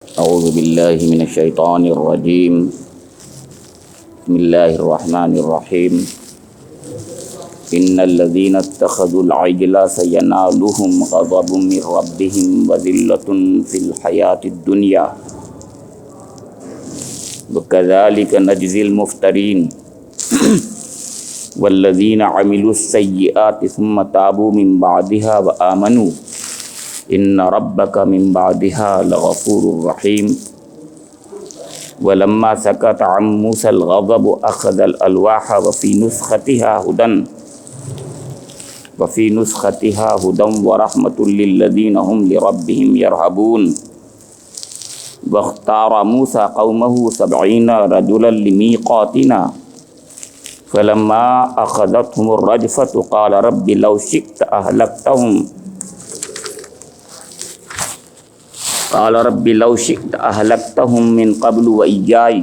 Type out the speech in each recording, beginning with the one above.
اعوذ باللہ من الشیطان الرجیم بسم اللہ الرحمن الرحیم ان الذین اتخذوا العجل سینالهم غضب من ربهم وذلة فی الحیاة الدنیا وکذالک نجزی المفترین والذین عملوا السیئات ثم تابوا من بعدها وآمنوا ان ربک من بعدها لغفور رحیم ولما سکت عن موسى الغضب اخذ الالواح وفی نسختها هدى ورحمة للذین هم لربهم يرهبون واختار موسى قومه 70 رجلا لمیقاتنا فلما اخذتهم الرجفة قال رب لو شئت أهلكتهم من قبل وإياي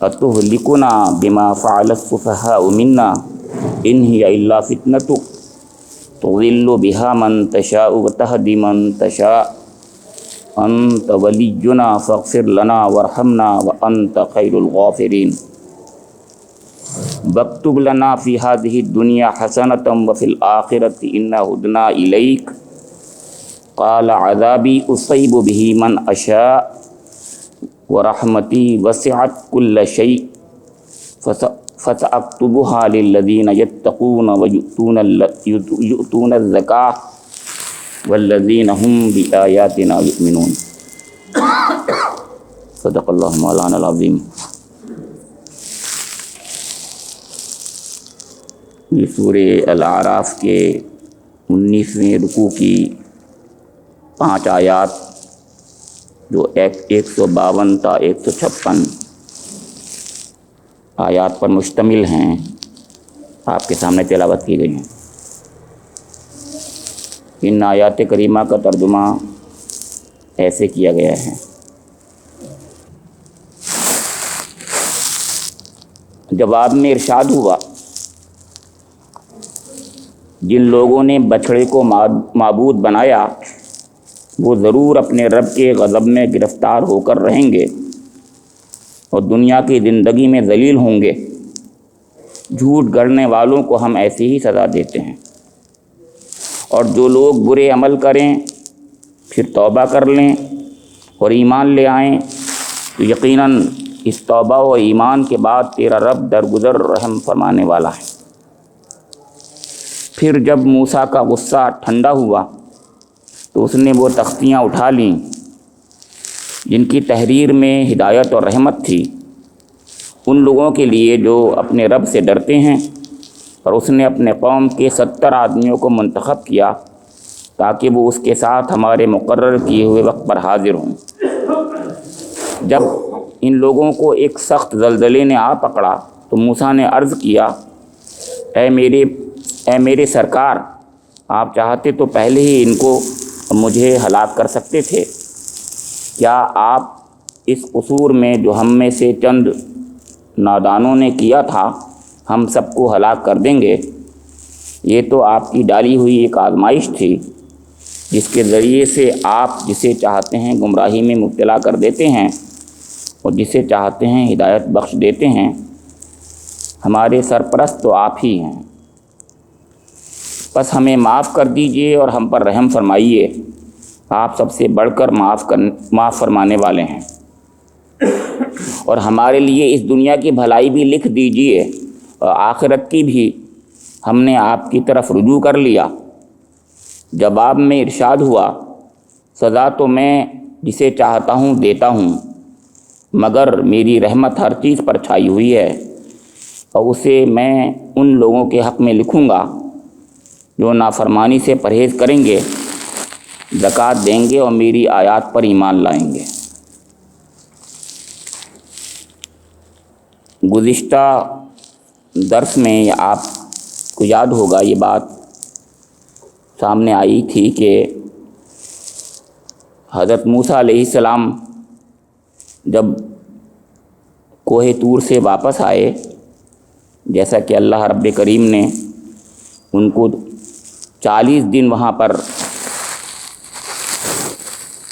أتهلكنا بما فعل السفهاء منا إن هي إلا فتنتك تضل بها من تشاء وتهدي من تشاء أنت ولينا فاغفر لنا وارحمنا وأنت خير الغافرين واكتب لنا في هذه الدنيا حسنة وفي الآخرة إنا هدنا إليك قال عذابی اصیب به من اشاء ورحمتی وسعت کل شیء فسأکتبها للذین یتقون ویؤتون الزکاة والذین هم بآیاتنا یؤمنون صدق اللہ مولانا العظیم۔ یہ سورہ الاعراف کے 19ویں رکوع کی 5 آیات جو 152 تا 156 آیات پر مشتمل ہیں آپ کے سامنے تلاوت کی گئی ہیں۔ ان آیات کریمہ کا ترجمہ ایسے کیا گیا ہے: جواب میں ارشاد ہوا، جن لوگوں نے بچھڑے کو معبود بنایا وہ ضرور اپنے رب کے غضب میں گرفتار ہو کر رہیں گے اور دنیا کی زندگی میں ذلیل ہوں گے۔ جھوٹ گڑھنے والوں کو ہم ایسی ہی سزا دیتے ہیں، اور جو لوگ برے عمل کریں پھر توبہ کر لیں اور ایمان لے آئیں تو یقیناً اس توبہ و ایمان کے بعد تیرا رب درگزر رحم فرمانے والا ہے۔ پھر جب موسیٰ کا غصہ ٹھنڈا ہوا تو اس نے وہ تختیاں اٹھا لیں جن کی تحریر میں ہدایت اور رحمت تھی ان لوگوں کے لیے جو اپنے رب سے ڈرتے ہیں، اور اس نے اپنے قوم کے 70 آدمیوں کو منتخب کیا تاکہ وہ اس کے ساتھ ہمارے مقرر کیے ہوئے وقت پر حاضر ہوں۔ جب ان لوگوں کو ایک سخت زلزلے نے آ پکڑا تو موسیٰ نے عرض کیا، اے میرے سرکار، آپ چاہتے تو پہلے ہی ان کو مجھے ہلاک کر سکتے تھے۔ کیا آپ اس قصور میں جو ہم میں سے چند نادانوں نے کیا تھا ہم سب کو ہلاک کر دیں گے؟ یہ تو آپ کی ڈالی ہوئی ایک آزمائش تھی جس کے ذریعے سے آپ جسے چاہتے ہیں گمراہی میں مبتلا کر دیتے ہیں اور جسے چاہتے ہیں ہدایت بخش دیتے ہیں۔ ہمارے سرپرست تو آپ ہی ہیں، بس ہمیں معاف کر دیجئے اور ہم پر رحم فرمائیے، آپ سب سے بڑھ کر معاف فرمانے والے ہیں۔ اور ہمارے لیے اس دنیا کی بھلائی بھی لکھ دیجئے اور آخرت کی بھی، ہم نے آپ کی طرف رجوع کر لیا۔ جواب میں ارشاد ہوا، سزا تو میں جسے چاہتا ہوں دیتا ہوں، مگر میری رحمت ہر چیز پر چھائی ہوئی ہے، اور اسے میں ان لوگوں کے حق میں لکھوں گا جو نافرمانی سے پرہیز کریں گے، زکوٰۃ دیں گے اور میری آیات پر ایمان لائیں گے۔ گزشتہ درس میں آپ کو یاد ہوگا یہ بات سامنے آئی تھی کہ حضرت موسیٰ علیہ السلام جب کوہ طور سے واپس آئے، جیسا کہ اللہ رب کریم نے ان کو 40 دن وہاں پر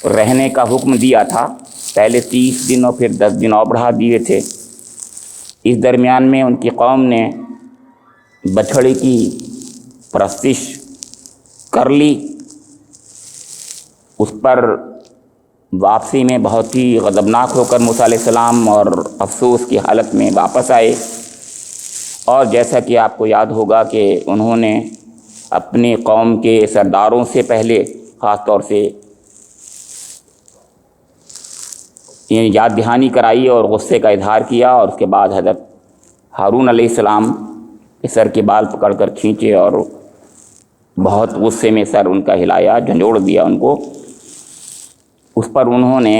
رہنے کا حکم دیا تھا، پہلے 30 دن اور پھر 10 دن اور بڑھا دیے تھے۔ اس درمیان میں ان کی قوم نے بچھڑے کی پرستش کر لی، اس پر واپسی میں بہت ہی غضبناک ہو کر موسیٰ علیہ السلام اور افسوس کی حالت میں واپس آئے، اور جیسا کہ آپ کو یاد ہوگا کہ انہوں نے اپنی قوم کے سرداروں سے پہلے خاص طور سے یاد دہانی کرائی اور غصے کا اظہار کیا، اور اس کے بعد حضرت ہارون علیہ السلام کے سر کے بال پکڑ کر کھینچے اور بہت غصے میں سر ان کا ہلایا، جھنجھوڑ دیا ان کو۔ اس پر انہوں نے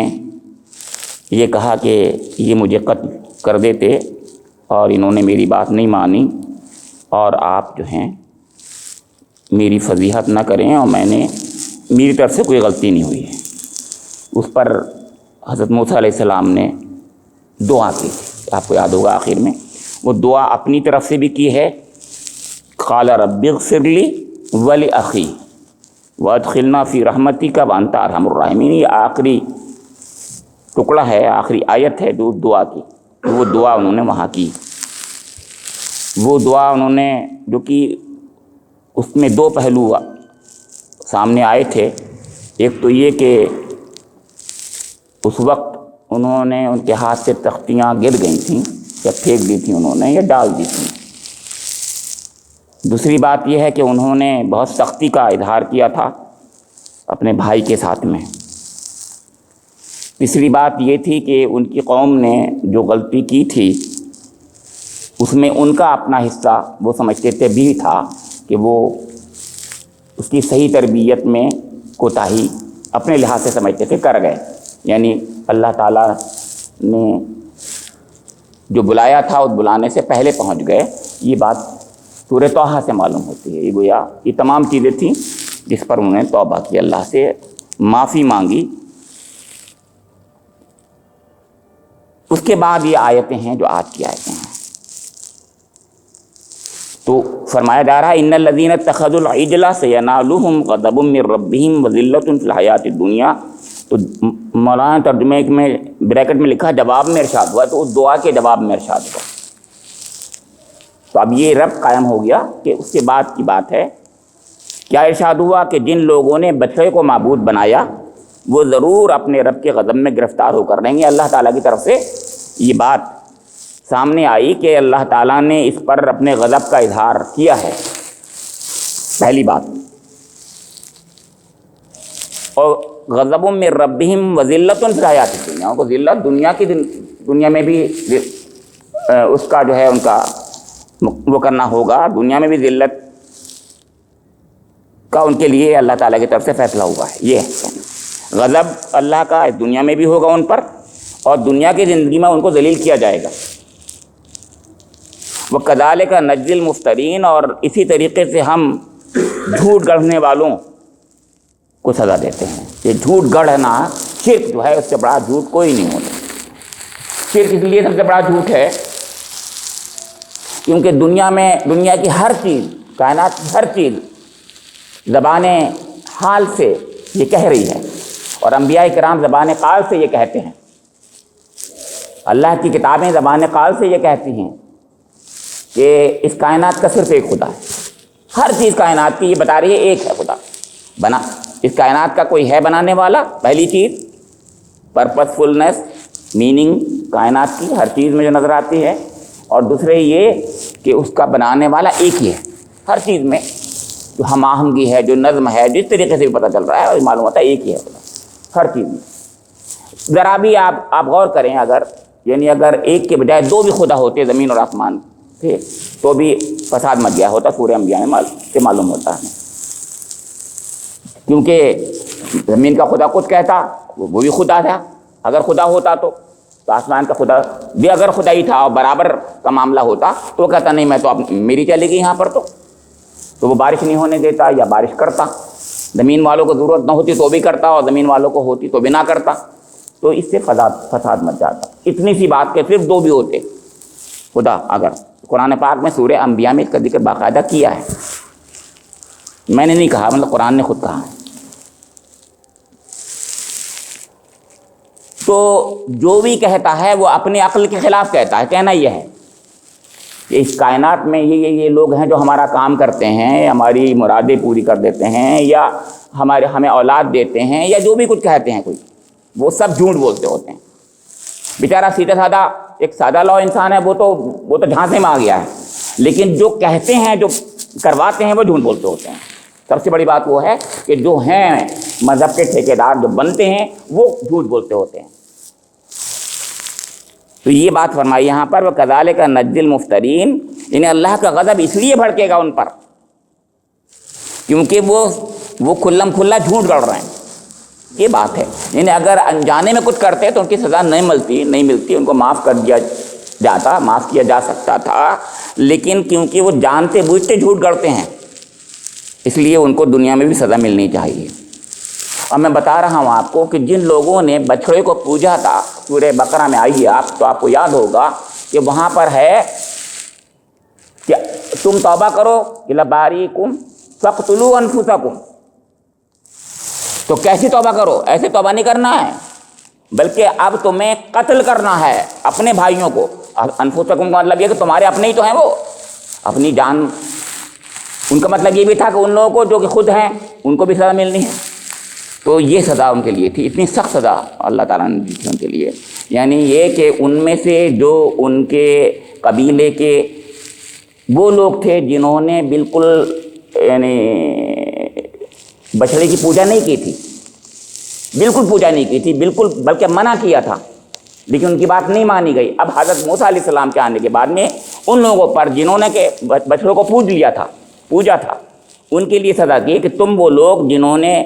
یہ کہا کہ یہ مجھے قتل کر دیتے، اور انہوں نے میری بات نہیں مانی، اور آپ جو ہیں میری فضیحت نہ کریں، اور میری طرف سے کوئی غلطی نہیں ہوئی ہے۔ اس پر حضرت موسیٰ علیہ السلام نے دعا کی تھی، آپ کو یاد ہوگا آخر میں وہ دعا اپنی طرف سے بھی کی ہے، قال رب اغفر لی ولأخی وادخلنا فی رحمتک وانت ارحم الراحمین۔ یہ آخری ٹکڑا ہے، آخری آیت ہے جو دعا کی، وہ دعا انہوں نے وہاں کی۔ وہ دعا انہوں نے جو کی، اس میں دو پہلو سامنے آئے تھے۔ ایک تو یہ کہ اس وقت انہوں نے ان کے ہاتھ سے تختیاں گر گئی تھیں، یا پھینک دی تھیں انہوں نے، یا ڈال دی تھیں۔ دوسری بات یہ ہے کہ انہوں نے بہت سختی کا اظہار کیا تھا اپنے بھائی کے ساتھ میں۔ تیسری بات یہ تھی کہ ان کی قوم نے جو غلطی کی تھی اس میں ان کا اپنا حصہ وہ سمجھتے تھے بھی تھا، کہ وہ اس کی صحیح تربیت میں کوتاہی اپنے لحاظ سے سمجھتے تھے، کر گئے۔ یعنی اللہ تعالیٰ نے جو بلایا تھا اس بلانے سے پہلے پہنچ گئے۔ یہ بات سورہ طٰہٰ سے معلوم ہوتی ہے۔ یہ گویا یہ تمام چیزیں تھیں جس پر انہوں نے توبہ کی، اللہ سے معافی مانگی۔ اس کے بعد یہ آیتیں ہیں جو آج کی آیتیں ہیں۔ تو فرمایا جا رہا ہے ان الذین اتخذوا العجل سینالہم غضب من ربہم وذلۃ فی الحیاۃ الدنیا۔ تو مولانا ترجمے میں بریکٹ میں لکھا جواب میں ارشاد ہوا، تو اس دعا کے جواب میں ارشاد ہوا۔ تو اب یہ ربط قائم ہو گیا کہ اس کے بعد کی بات ہے۔ کیا ارشاد ہوا کہ جن لوگوں نے بچڑے کو معبود بنایا وہ ضرور اپنے رب کے غضب میں گرفتار ہو کر رہیں گے۔ اللہ تعالیٰ کی طرف سے یہ بات سامنے آئی کہ اللہ تعالیٰ نے اس پر اپنے غضب کا اظہار کیا ہے، پہلی بات۔ اور غضب من ربہم وذلۃ فی الحیاۃ الدنیا، کو ذلت دنیا میں بھی اس کا جو ہے ان کا وہ کرنا ہوگا، دنیا میں بھی ذلت کا ان کے لیے اللہ تعالیٰ کی طرف سے فیصلہ ہوا ہے۔ یہ غضب اللہ کا دنیا میں بھی ہوگا ان پر، اور دنیا کی زندگی میں ان کو ذلیل کیا جائے گا۔ وَكَذَلِكَ نَجْزِي الْمُفْتَرِينَ، اور اسی طریقے سے ہم جھوٹ گڑھنے والوں کو سزا دیتے ہیں۔ یہ جھوٹ گڑھنا، شرک جو ہے اس سے بڑا جھوٹ کوئی نہیں ہوتا۔ شرک اس لیے سب سے بڑا جھوٹ ہے کیونکہ دنیا کی ہر چیز، کائنات کی ہر چیز زبان حال سے یہ کہہ رہی ہے، اور انبیاء کرام زبان قال سے یہ کہتے ہیں۔ اللہ کی کتابیں زبان قال سے یہ کہتی ہیں کہ اس کائنات کا صرف ایک خدا ہے۔ ہر چیز کائنات کی یہ بتا رہی ہے ایک ہے خدا بنا۔ اس کائنات کا کوئی ہے بنانے والا، پہلی چیز پرپس فلنس، میننگ کائنات کی ہر چیز میں جو نظر آتی ہے، اور دوسرے یہ کہ اس کا بنانے والا ایک ہی ہے۔ ہر چیز میں جو ہم آہنگی ہے، جو نظم ہے، جس طریقے سے بھی پتہ چل رہا ہے اور معلوم ہوتا ہے ایک ہی ہے خدا ہر چیز میں۔ ذرا بھی آپ غور کریں، اگر ایک کے بجائے دو بھی خدا ہوتے زمین اور آسمان تھے تو بھی فساد مچ گیا ہوتا، سورہ انبیاء میں سے معلوم ہوتا ہے۔ کیونکہ زمین کا خدا خود کہتا وہ بھی خدا تھا، اگر خدا ہوتا تو آسمان کا خدا بھی اگر خدا ہی تھا اور برابر کا معاملہ ہوتا تو وہ کہتا نہیں میں تو اب میری چلے گی یہاں پر، تو وہ بارش نہیں ہونے دیتا یا بارش کرتا۔ زمین والوں کو ضرورت نہ ہوتی تو بھی کرتا، اور زمین والوں کو ہوتی تو بھی نہ کرتا، تو اس سے فساد مچ جاتا۔ اتنی سی بات کہ صرف دو بھی ہوتے خدا، اگر قرآن پاک میں سورہ انبیاء میں اس کا ذکر باقاعدہ کیا ہے، میں نے نہیں کہا، مطلب قرآن نے خود کہا ہے۔ تو جو بھی کہتا ہے وہ اپنی عقل کے خلاف کہتا ہے. کہنا یہ ہے کہ اس کائنات میں یہ لوگ ہیں جو ہمارا کام کرتے ہیں, ہماری مرادیں پوری کر دیتے ہیں, یا ہمیں اولاد دیتے ہیں, یا جو بھی کچھ کہتے ہیں کوئی, وہ سب جھوٹ بولتے ہوتے ہیں. بیچارہ سیدھا سادہ ایک سادہ لو انسان ہے, وہ تو جھانسے میں آ گیا ہے, لیکن جو کہتے ہیں, جو کرواتے ہیں, وہ جھوٹ بولتے ہوتے ہیں. سب سے بڑی بات وہ ہے کہ جو ہیں مذہب کے ٹھیکیدار جو بنتے ہیں وہ جھوٹ بولتے ہوتے ہیں. تو یہ بات فرمائی یہاں پر, وہ کذالک نجزی المفترین, انہیں اللہ کا غضب اس لیے بھڑکے گا ان پر کیونکہ وہ کھلم کھلا جھوٹ گڑھ رہے ہیں. یہ بات ہے. انہیں اگر انجانے میں کچھ کرتے تو ان کی سزا نہیں ملتی, ان کو معاف کر دیا جاتا, معاف کیا جا سکتا تھا, لیکن کیونکہ وہ جانتے بوجھتے جھوٹ گڑھتے ہیں اس لیے ان کو دنیا میں بھی سزا ملنی چاہیے. اور میں بتا رہا ہوں آپ کو کہ جن لوگوں نے بچڑے کو پوجا تھا, سورہ بقرہ میں آئیے آپ تو آپ کو یاد ہوگا کہ وہاں پر ہے کہ تم توبہ کرو لباریکم فاقتلوا انفسکم. تو کیسی توبہ کرو؟ ایسے توبہ نہیں کرنا ہے, بلکہ اب تمہیں قتل کرنا ہے اپنے بھائیوں کو. انفسکم کا مطلب یہ کہ تمہارے اپنے ہی تو ہیں, وہ اپنی جان. ان کا مطلب یہ بھی تھا کہ ان لوگوں کو جو کہ خود ہیں ان کو بھی سزا ملنی ہے. تو یہ سزا ان کے لیے تھی, اتنی سخت سزا اللہ تعالیٰ نے دی تھی ان کے لیے. یعنی یہ کہ ان میں سے جو ان کے قبیلے کے وہ لوگ تھے جنہوں نے بالکل یعنی بچڑے کی پوجا نہیں کی تھی, بالکل پوجا نہیں کی تھی, بالکل, بلکہ منع کیا تھا, لیکن ان کی بات نہیں مانی گئی. اب حضرت موسیٰ علیہ السلام کے آنے کے بعد میں ان لوگوں پر جنہوں نے کہ بچڑوں کو پوجا تھا, ان کے لیے سزا کی کہ تم وہ لوگ جنہوں نے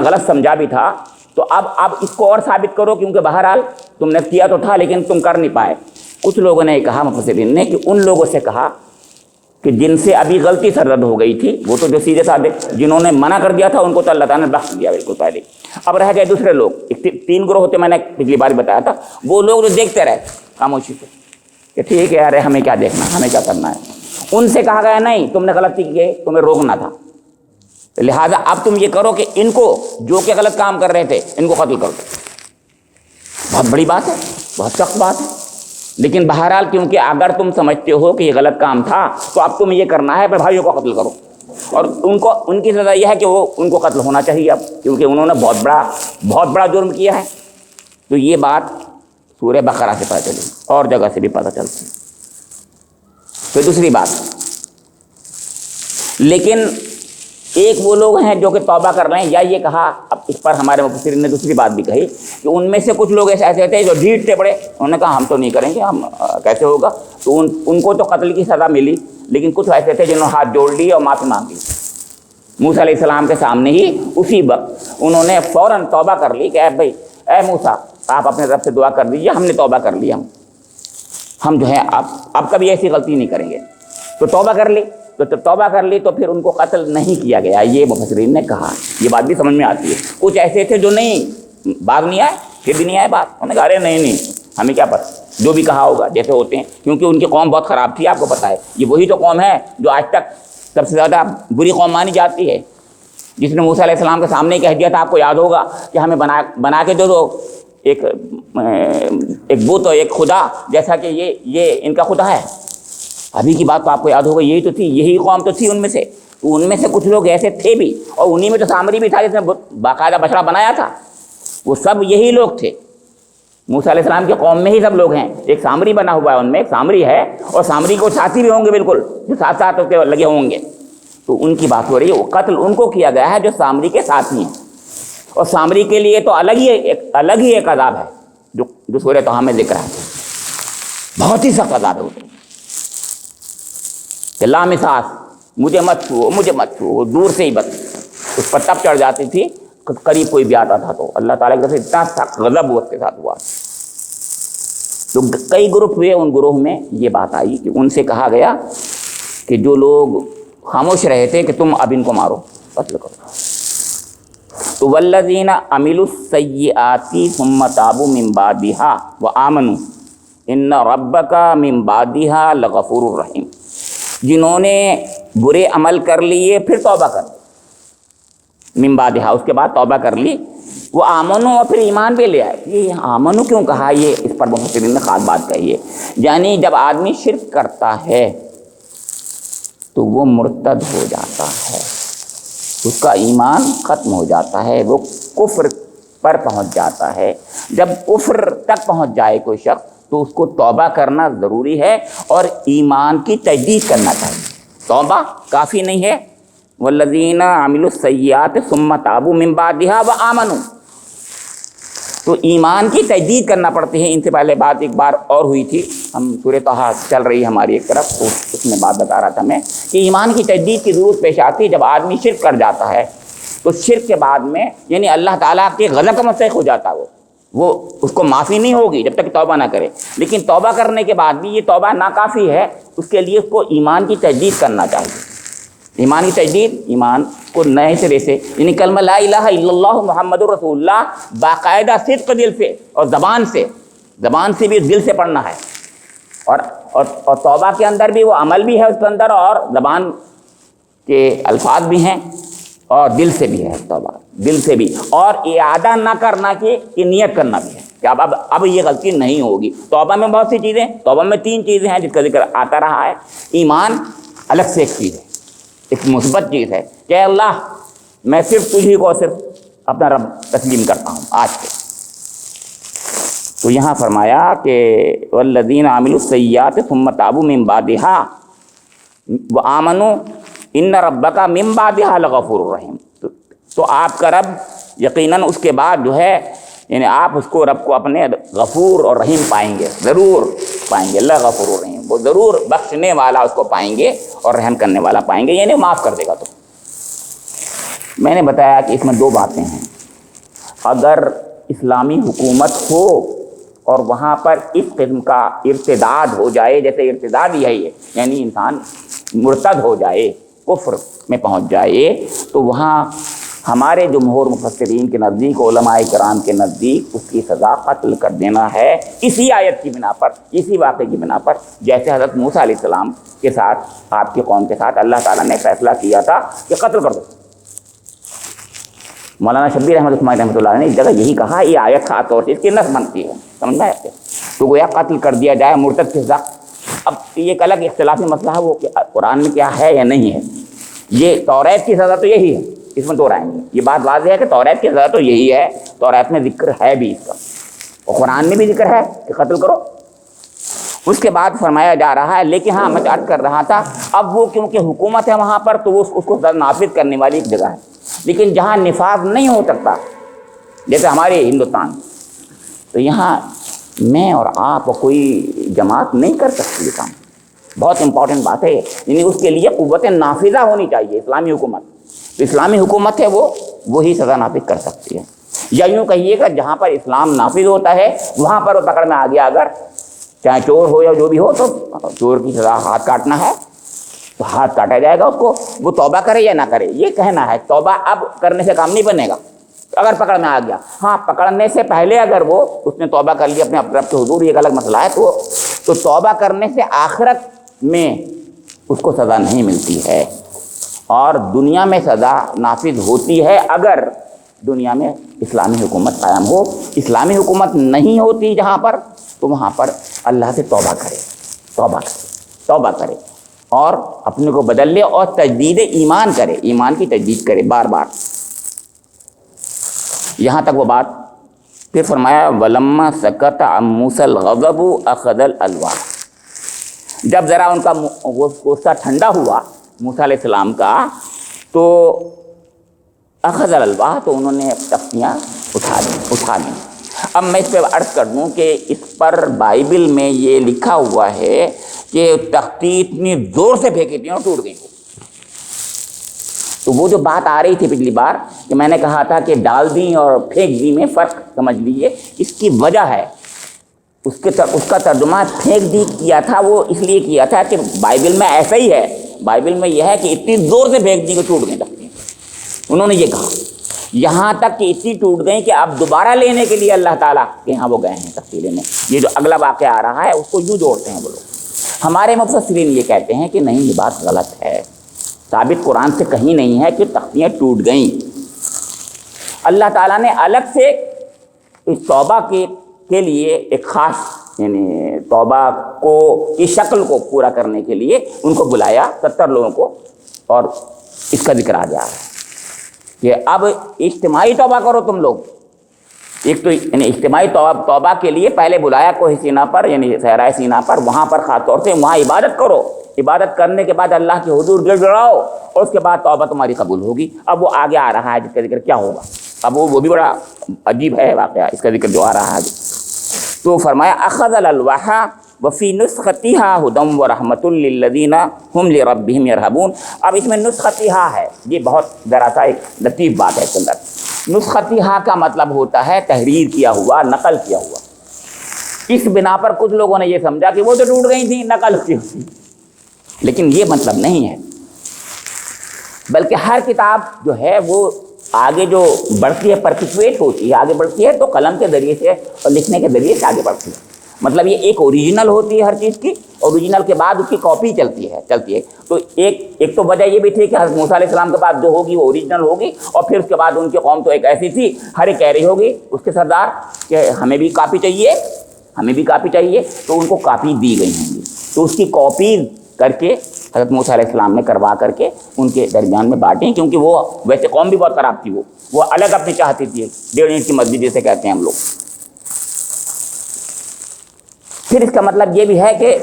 غلط سمجھا بھی تھا, تو اب اس کو اور ثابت کرو, کیونکہ بہرحال تم نے کیا تو تھا لیکن تم کر نہیں پائے. کچھ لوگوں نے کہا, مفسرین نے, کہ ان لوگوں سے کہا کہ جن سے ابھی غلطی سرزد ہو گئی تھی, وہ تو جو سیدھے سادے جنہوں نے منع کر دیا تھا ان کو تو اللہ تعالیٰ نے بخش دیا بالکل پہلے. اب رہ گئے دوسرے لوگ, 3 گروہ ہوتے, میں نے پچھلی بار بتایا تھا. وہ لوگ جو دیکھتے رہے خاموشی سے کہ ٹھیک ہے یار, ہمیں کیا دیکھنا, ہمیں کیا کرنا ہے. ان سے کہا گیا نہیں, تم نے غلطی کی, تمہیں روکنا تھا, لہٰذا اب تم یہ کرو کہ ان کو جو کہ غلط کام کر رہے تھے ان کو قتل کر دو. بہت بڑی بات ہے, بہت سخت بات ہے, لیکن بہرحال کیونکہ اگر تم سمجھتے ہو کہ یہ غلط کام تھا تو اب تمہیں یہ کرنا ہے, پھر بھائیوں کو قتل کرو. اور ان کی سزا یہ ہے کہ ان کو قتل ہونا چاہیے اب, کیونکہ انہوں نے بہت بڑا جرم کیا ہے. تو یہ بات سورہ بقرہ سے پتہ چلی, اور جگہ سے بھی پتہ چلتی. پھر دوسری بات, لیکن ایک وہ لوگ ہیں جو کہ توبہ کر رہے ہیں, یا یہ کہا, اب اس پر ہمارے مفسرین نے دوسری بات بھی کہی کہ ان میں سے کچھ لوگ ایسے تھے جو ڈھیٹ تھے بڑے, انہوں نے کہا ہم تو نہیں کریں گے, ہم کیسے ہوگا. تو ان کو تو قتل کی سزا ملی, لیکن کچھ ایسے تھے جنہوں نے ہاتھ جوڑ لیے اور معافی مانگ لی. موسیٰ علیہ السلام کے سامنے ہی اسی وقت انہوں نے فوراً توبہ کر لی کہ اے موسیٰ, آپ اپنے رب سے دعا کر دیجیے, ہم نے توبہ کر لی, ہم جو ہے اب کبھی ایسی غلطی نہیں کریں گے. تو توبہ کر لی, تو پھر ان کو قتل نہیں کیا گیا. یہ مفسرین نے کہا, یہ بات بھی سمجھ میں آتی ہے. کچھ ایسے تھے جو نہیں, باغ نہیں آئے, پھر بھی نہیں آئے بات, انہوں نے کہا ارے نہیں, ہمیں کیا پتہ, جو بھی کہا ہوگا, جیسے ہوتے ہیں, کیونکہ ان کی قوم بہت خراب تھی, آپ کو پتہ ہے. یہ وہی تو قوم ہے جو آج تک سب سے زیادہ بری قوم مانی جاتی ہے, جس نے موسیٰ علیہ السلام کے سامنے کہہ دیا تھا, آپ کو یاد ہوگا, کہ ہمیں بنا کے دے دو ایک بت اور ایک خدا, جیسا کہ یہ ان کا خدا ہے. ابھی کی بات تو آپ کو یاد ہوگا, یہی تو تھی, یہی قوم تو تھی ان میں سے. تو ان میں سے کچھ لوگ ایسے تھے بھی, اور انہی میں تو سامری بھی تھا جس نے باقاعدہ بچڑا بنایا تھا. وہ سب یہی لوگ تھے, موسیٰ علیہ السلام کی قوم میں ہی سب لوگ ہیں. ایک سامری بنا ہوا ہے, ان میں ایک سامری ہے, اور سامری کو ساتھی بھی ہوں گے بالکل, جو ساتھ اس کے لگے ہوں گے. تو ان کی بات ہو رہی ہے, وہ قتل ان کو کیا گیا ہے جو سامری کے ساتھی ہیں. اور سامری کے لیے تو الگ ہی ایک عذاب ہے جو سورہ طٰہٰ میں ذکر ہے. بہت ہی سخت عذاب ہے کہ لامساس, مجھے مت چھو, دور سے ہی بس اس پر تب چڑھ جاتی تھی, قریب کوئی بھی آتا تھا تو اللہ تعالیٰ کی طرف سے اتنا سخت غضب اس کے ساتھ ہوا. تو کئی گروپ ہوئے, ان گروہ میں یہ بات آئی کہ ان سے کہا گیا کہ جو لوگ خاموش رہے تھے کہ تم اب ان کو مارو, قتل کرو. تو والذین عملوا السیئات ثم تابوا من بعدها وآمنوا ان ربک من بعدها لغفور رحیم. جنہوں نے برے عمل کر لیے پھر توبہ کر, من بعدها, اس کے بعد توبہ کر لی, وہ آمنو اور پھر ایمان بھی لے آئے. یہ آمنو کیوں کہا؟ یہ اس پر مفسرین نے خاص بات کہی ہے. یعنی جب آدمی شرک کرتا ہے تو وہ مرتد ہو جاتا ہے، اس کا ایمان ختم ہو جاتا ہے، وہ کفر پر پہنچ جاتا ہے. جب کفر تک پہنچ جائے کوئی شخص تو اس کو توبہ کرنا ضروری ہے اور ایمان کی تجدید کرنا چاہیے. توبہ کافی نہیں ہے. والذین عملوا السیئات ثم تابوا من بعدها وآمنوا، تو ایمان کی تجدید کرنا پڑتی ہے. ان سے پہلے بات ایک بار اور ہوئی تھی، ہم سورہ طٰہٰ چل رہی ہے ہماری ایک طرف، تو اس میں بات بتا رہا تھا میں کہ ایمان کی تجدید کی ضرورت پیش آتی ہے جب آدمی شرک کر جاتا ہے. تو شرک کے بعد میں یعنی اللہ تعالیٰ کے غضب کا مستحق ہو جاتا ہے، وہ اس کو معافی نہیں ہوگی جب تک توبہ نہ کرے. لیکن توبہ کرنے کے بعد بھی یہ توبہ ناکافی ہے، اس کے لیے اس کو ایمان کی تجدید کرنا چاہیے. ایمان کی تجدید، ایمان کو نئے سرے سے، یعنی کلمہ لا الہ الا اللہ محمد الرسول اللہ باقاعدہ صدق دل سے اور زبان سے بھی دل سے پڑھنا ہے. اور توبہ کے اندر بھی وہ عمل بھی ہے اس کے اندر، اور زبان کے الفاظ بھی ہیں اور دل سے بھی ہے. توبہ دل سے بھی، اور اعادہ نہ کرنا کہ نیت کرنا بھی ہے کہ اب یہ غلطی نہیں ہوگی. توبہ میں بہت سی چیزیں، توبہ میں 3 چیزیں ہیں جس کا ذکر آتا رہا ہے. ایمان الگ سے ایک چیز ہے، ایک مثبت چیز ہے کہ اللہ میں صرف تجھی کو صرف اپنا رب تسلیم کرتا ہوں آج سے. تو یہاں فرمایا کہ والذین عملوا السیئات ثم تابوا من بعدها وآمنوا ان ربک من بعدها لغفور رحیم. تو آپ کا رب یقیناً اس کے بعد جو ہے، یعنی آپ اس کو رب کو اپنے غفور اور رحیم پائیں گے، ضرور پائیں گے. اللہ غفور الرحیم، وہ ضرور بخشنے والا اس کو پائیں گے اور رحم کرنے والا پائیں گے، یعنی معاف کر دے گا. تو میں نے بتایا کہ اس میں 2 باتیں ہیں. اگر اسلامی حکومت ہو اور وہاں پر اس قسم کا ارتداد ہو جائے، جیسے ارتداد یہی ہے یعنی انسان مرتد ہو جائے، کفر میں پہنچ جائے، تو وہاں ہمارے جمہور مفسرین کے نزدیک، علماء کرام کے نزدیک اس کی سزا قتل کر دینا ہے، اسی آیت کی بنا پر، اسی واقعے کی بنا پر جیسے حضرت موسیٰ علیہ السلام کے ساتھ، آپ کی قوم کے ساتھ اللہ تعالیٰ نے فیصلہ کیا تھا کہ قتل کر دو. مولانا شبیر احمد عثمانی رحمۃ اللہ نے اس جگہ یہی کہا. یہ آیت خاص طور سے اس کی نص بنتی ہے، سمجھ میں آتے. تو گویا قتل کر دیا جائے مرتد کے ساتھ. اب یہ ایک الگ اختلافی مسئلہ ہے وہ کہ قرآن میں کیا ہے یا نہیں ہے. یہ توریت کی سزا تو یہی ہے، اس میں 2 رائے نہیں. یہ بات واضح ہے کہ توریت کی سزا تو یہی ہے، توریت میں ذکر ہے بھی اس کا، اور قرآن میں بھی ذکر ہے کہ قتل کرو. اس کے بعد فرمایا جا رہا ہے، لیکن ہاں میں عرض کر رہا تھا اب وہ کیونکہ حکومت ہے وہاں پر تو وہ اس کو نافذ کرنے والی ایک جگہ ہے. لیکن جہاں نفاذ نہیں ہو سکتا جیسے ہمارے ہندوستان، تو یہاں میں اور آپ اور کوئی جماعت نہیں کر سکتی یہ کام. بہت امپورٹنٹ بات ہے، یعنی اس کے لیے قوت نافذہ ہونی چاہیے. اسلامی حکومت، تو اسلامی حکومت ہے وہی سزا نافذ کر سکتی ہے. یا یوں کہیے کہ جہاں پر اسلام نافذ ہوتا ہے وہاں پر وہ پکڑ میں آ گیا، اگر چاہے چور ہو یا جو بھی ہو، تو چور کی سزا ہاتھ کاٹنا ہے تو ہاتھ کاٹا جائے گا اس کو، وہ توبہ کرے یا نہ کرے. یہ کہنا ہے توبہ اب کرنے سے کام نہیں بنے گا اگر پکڑ میں آ گیا. ہاں پکڑنے سے پہلے اگر اس نے توبہ کر لی اپنے رب کے حضور، یہ ایک الگ مسئلہ ہے. تو توبہ کرنے سے آخرت میں اس کو سزا نہیں ملتی ہے، اور دنیا میں سزا نافذ ہوتی ہے اگر دنیا میں اسلامی حکومت قائم ہو. اسلامی حکومت نہیں ہوتی جہاں پر، تو وہاں پر اللہ سے توبہ کرے اور اپنے کو بدل لے اور تجدید ایمان کرے، ایمان کی تجدید کرے بار بار. یہاں تک وہ بات. پھر فرمایا وَلَمَّا سَكَتَ عَن مُوسَى الْغَضَبُ أَخَذَ الْأَلْوَاحَ. جب ذرا ان کا غصہ ٹھنڈا ہوا موسیٰ علیہ السلام کا، تو اخذ الالواح، تو انہوں نے تختیاں اٹھا لیں. اب میں اس پہ عرض کر دوں کہ اس پر بائبل میں یہ لکھا ہوا ہے کہ تختی اتنی زور سے پھینکی تھی اور ٹوٹ گئی. تو وہ جو بات آ رہی تھی پچھلی بار کہ میں نے کہا تھا کہ ڈال دیں اور پھینک دی میں فرق سمجھ لیجیے، اس کی وجہ ہے اس کا ترجمہ پھینک دی کیا تھا، وہ اس لیے کیا تھا کہ بائبل میں ایسا ہی ہے. بائبل میں یہ ہے کہ اتنی زور سے پھینک دی کہ ٹوٹ گئی تختیاں. انہوں نے یہ کہا یہاں تک کہ اتنی ٹوٹ گئیں کہ اب دوبارہ لینے کے لیے اللہ تعالیٰ کے یہاں وہ گئے ہیں تختی لینے. یہ جو اگلا واقعہ آ رہا ہے اس کو یوں جوڑتے ہیں وہ لوگ. ہمارے مفسرین یہ کہتے ہیں کہ نہیں، یہ بات غلط ہے، ثابت قرآن سے کہیں نہیں ہے کہ تختیاں ٹوٹ گئیں. اللہ تعالیٰ نے الگ سے اس توبہ کے لیے ایک خاص یعنی توبہ کو کی شکل کو پورا کرنے کے لیے ان کو بلایا 70 لوگوں کو، اور اس کا ذکر آ گیا ہے کہ اب اجتماعی توبہ کرو تم لوگ۔ ایک تو یعنی اجتماعی توبہ کے لیے پہلے بلایا کوہ سینا پر یعنی صحرائے سینا پر، وہاں پر خاص طور سے وہاں عبادت کرو، عبادت کرنے کے بعد اللہ کے حضور گڑ گڑاؤ، اور اس کے بعد توبہ تمہاری قبول ہوگی۔ اب وہ آگے آ رہا ہے جس کا ذکر کیا ہوگا، اب وہ بھی بڑا عجیب ہے واقعہ، اس کا ذکر جو آ رہا ہے تو فرمایا اخذ الالواح وفی نسختها هدى ورحمۃ للذین هم لربهم یرہبون۔ اب اس میں نسختها ہے، یہ بہت ذرا سا ایک لطیف بات ہے اس کے اندر۔ نسختها کا مطلب ہوتا ہے تحریر کیا ہوا، نقل کیا ہوا۔ اس بنا پر کچھ لوگوں نے یہ سمجھا کہ وہ تو ٹوٹ گئی تھی، نقل کی ہوئی، لیکن یہ مطلب نہیں ہے، بلکہ ہر کتاب جو ہے وہ آگے جو بڑھتی ہے پرپیچویٹ ہوتی ہے، آگے بڑھتی ہے تو قلم کے ذریعے سے اور لکھنے کے ذریعے سے آگے بڑھتی ہے۔ مطلب یہ ایک اوریجنل ہوتی ہے ہر چیز کی، اوریجنل کے بعد اس کی کاپی چلتی ہے۔ تو ایک تو وجہ یہ بھی تھی کہ حضرت موسیٰ علیہ السلام کے بعد جو ہوگی وہ اوریجنل ہوگی، اور پھر اس کے بعد ان کی قوم تو ایک ایسی تھی، ہر ایک کہہ رہی ہوگی اس کے سردار کہ ہمیں بھی کاپی چاہیے، ہمیں بھی کاپی چاہیے، تو ان کو کاپی دی گئی ہوں گی، تو اس کی کاپی کر کے حضرت موسیٰ علیہ السلام نے کروا کر کے ان کے درمیان میں بانٹیں، کیونکہ وہ ویسے قوم بھی بہت خراب تھی، وہ الگ اپنی چاہتی تھی، 1.5 اینٹ کی مسجد جسے کہتے ہیں ہم لوگ۔ پھر اس کا مطلب یہ بھی ہے کہ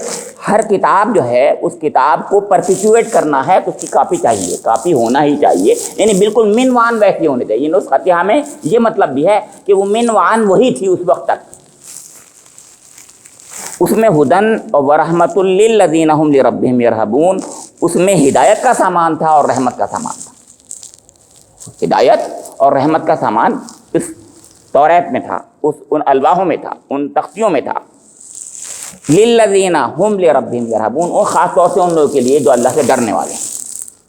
ہر کتاب جو ہے اس کتاب کو پرپیچویٹ کرنا ہے تو اس کی کاپی چاہیے، کاپی ہونا ہی چاہیے، یعنی بالکل منوان ویسی ہونی چاہیے۔ نسختہ میں یہ مطلب بھی ہے کہ وہ منوان وہی تھی اس وقت تک، اس میں ہدن و رحمۃ للذین هم لربهم یرہبون، اس میں ہدایت کا سامان تھا اور رحمت کا سامان تھا۔ ہدایت اور رحمت کا سامان اس توریت میں تھا، ان الواحوں میں تھا، ان تختیوں میں تھا۔ للذین هم لربهم یرہبون، اور خاص طور سے ان لوگوں کے لیے جو اللہ سے ڈرنے والے ہیں،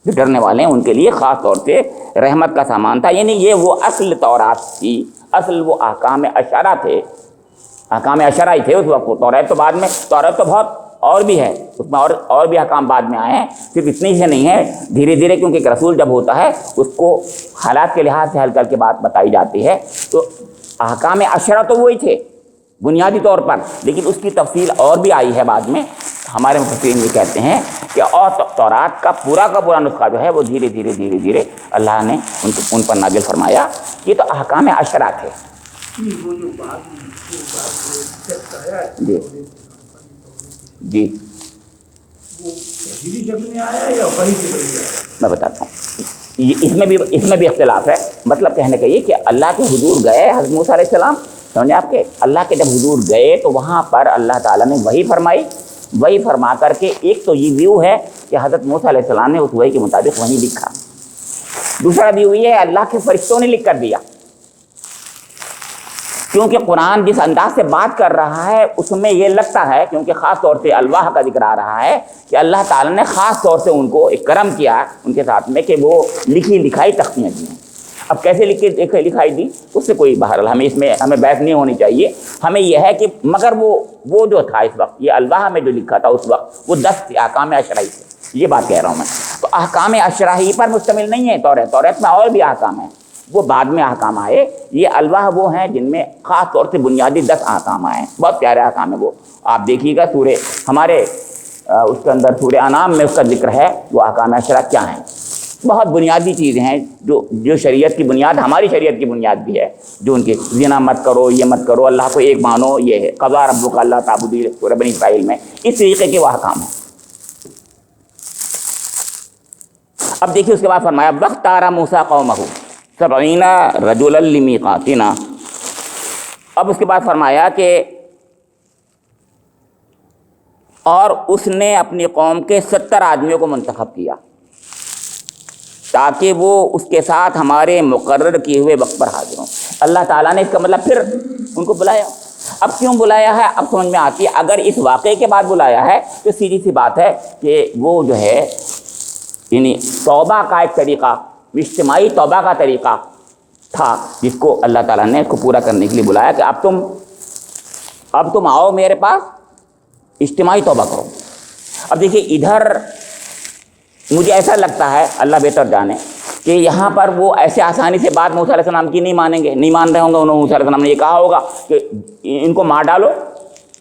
جو ڈرنے والے ہیں ان کے لیے خاص طور سے رحمت کا سامان تھا۔ یعنی یہ وہ اصل تورات تھی، اصل وہ احکام اشرہ تھے، احکام اشرہ ہی تھے اس وقت۔ توریت تو بعد میں، توریت تو بہت اور بھی ہے، اس میں اور بھی احکام بعد میں آئے ہیں، صرف اتنی سے نہیں ہے، دھیرے دھیرے، کیونکہ ایک رسول جب ہوتا ہے اس کو حالات کے لحاظ سے حل کر کے بات بتائی جاتی ہے، تو احکام اشرہ تو وہی تھے بنیادی طور پر، لیکن اس کی تفصیل اور بھی آئی ہے بعد میں۔ ہمارے مفسرین یہ کہتے ہیں کہ اور تورات کا پورا نسخہ جو ہے وہ دھیرے دھیرے اللہ نے ان پر نازل فرمایا۔ یہ تو احکام اشرہ تھے۔ جی میں بتاتا ہوں، اس میں بھی اختلاف ہے۔ مطلب کہنے کا یہ کہ اللہ کے حضور گئے حضرت موسیٰ علیہ السلام، سمجھے آپ کے اللہ کے جب حضور گئے تو وہاں پر اللہ تعالیٰ نے وحی فرمائی، وحی فرما کر کے ایک تو یہ ویو ہے کہ حضرت موسیٰ علیہ السلام نے اس وحی کے مطابق وحی لکھا، دوسرا ویو یہ ہے اللہ کے فرشتوں نے لکھ کر دیا، کیونکہ قرآن جس انداز سے بات کر رہا ہے اس میں یہ لگتا ہے، کیونکہ خاص طور سے الواح کا ذکر آ رہا ہے کہ اللہ تعالیٰ نے خاص طور سے ان کو ایک کرم کیا ان کے ساتھ میں کہ وہ لکھی لکھائی تختیاں دی ہیں۔ اب کیسے لکھائی دی اس سے کوئی بہرحال ہمیں بحث نہیں ہونی چاہیے، ہمیں یہ ہے کہ مگر وہ جو تھا اس وقت، یہ الواح میں جو لکھا تھا اس وقت وہ 10 تھے، احکام اشرعی تھے، یہ بات کہہ رہا ہوں میں۔ تو احکام اشرعی پر مشتمل نہیں ہے توریت میں اور بھی احکام ہیں، وہ بعد میں احکام آئے، یہ الواح وہ ہیں جن میں خاص طور سے بنیادی 10 احکام آئے ہیں، بہت پیارے احکام ہیں وہ۔ آپ دیکھیے گا سورہ ہمارے اس کے اندر سورہ انعام میں اس کا ذکر ہے، وہ احکام اشرع کیا ہیں، بہت بنیادی چیزیں ہیں جو شریعت کی بنیاد، ہماری شریعت کی بنیاد بھی ہے، جو ان کے زنا مت کرو، یہ مت کرو، اللہ کو ایک مانو، یہ ہے قضا ربک اللہ تعبدوا، سورہ بنی اسرائیل میں اس طریقے کے وہ احکام ہیں۔ اب دیکھیے اس کے بعد فرمایا واختار موسیٰ قومہ 70 رجلا لمیقاتنا، اب اس کے بعد فرمایا کہ اور اس نے اپنی قوم کے 70 آدمیوں کو منتخب کیا تاکہ وہ اس کے ساتھ ہمارے مقرر کیے ہوئے وقت پر حاضر ہوں۔ اللہ تعالیٰ نے اس کا مطلب پھر ان کو بلایا۔ اب کیوں بلایا ہے اب سمجھ میں آتی ہے، اگر اس واقعے کے بعد بلایا ہے تو سیدھی سی بات ہے کہ وہ جو ہے یعنی توبہ کا ایک طریقہ، اجتماعی توبہ کا طریقہ تھا جس کو اللہ تعالیٰ نے اس کو پورا کرنے کے لیے بلایا کہ اب تم آؤ میرے پاس، اجتماعی توبہ کرو۔ اب دیکھیے ادھر مجھے ایسا لگتا ہے، اللہ بہتر جانے، کہ یہاں پر وہ ایسے آسانی سے بات موسیٰ علیہ السلام کی نہیں مانیں گے، نہیں مان رہے ہوں گے. انہوں موسیٰ علیہ السلام نے یہ کہا ہوگا کہ ان کو مار ڈالو،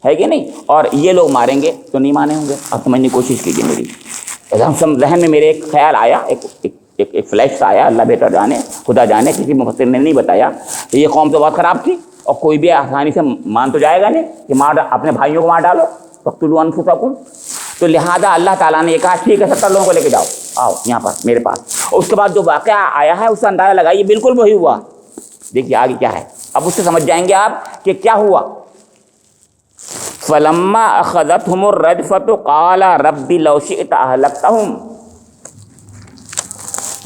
ہے کہ نہیں، اور یہ لوگ ماریں گے تو نہیں مانے ہوں گے. اب سمجھنے کی کوشش کیجیے میری. ذہن میں میرے ایک خیال آیا، ایک فلیش آیا، اللہ بہتر جانے، خدا جانے، کسی مفسر نے نہیں بتایا. یہ قوم تو بہت خراب تھی اور کوئی بھی آسانی سے مان تو جائے گا نہیں کہ مار اپنے بھائیوں کو مار ڈالو، فاقتلوا انفسکم. تو لہٰذا اللہ تعالیٰ نے یہ کہا ٹھیک ہے 70 لوگوں کو لے کے جاؤ، آؤ یہاں پر میرے پاس. اور اس کے بعد جو واقعہ آیا ہے اس کا اندازہ لگائیے، بالکل وہی ہوا. دیکھیے آگے کیا ہے، اب اس سے سمجھ جائیں گے آپ کہ کیا ہوا. فلما اخذتهم الرجفة قال رب لو شئت اهلكتهم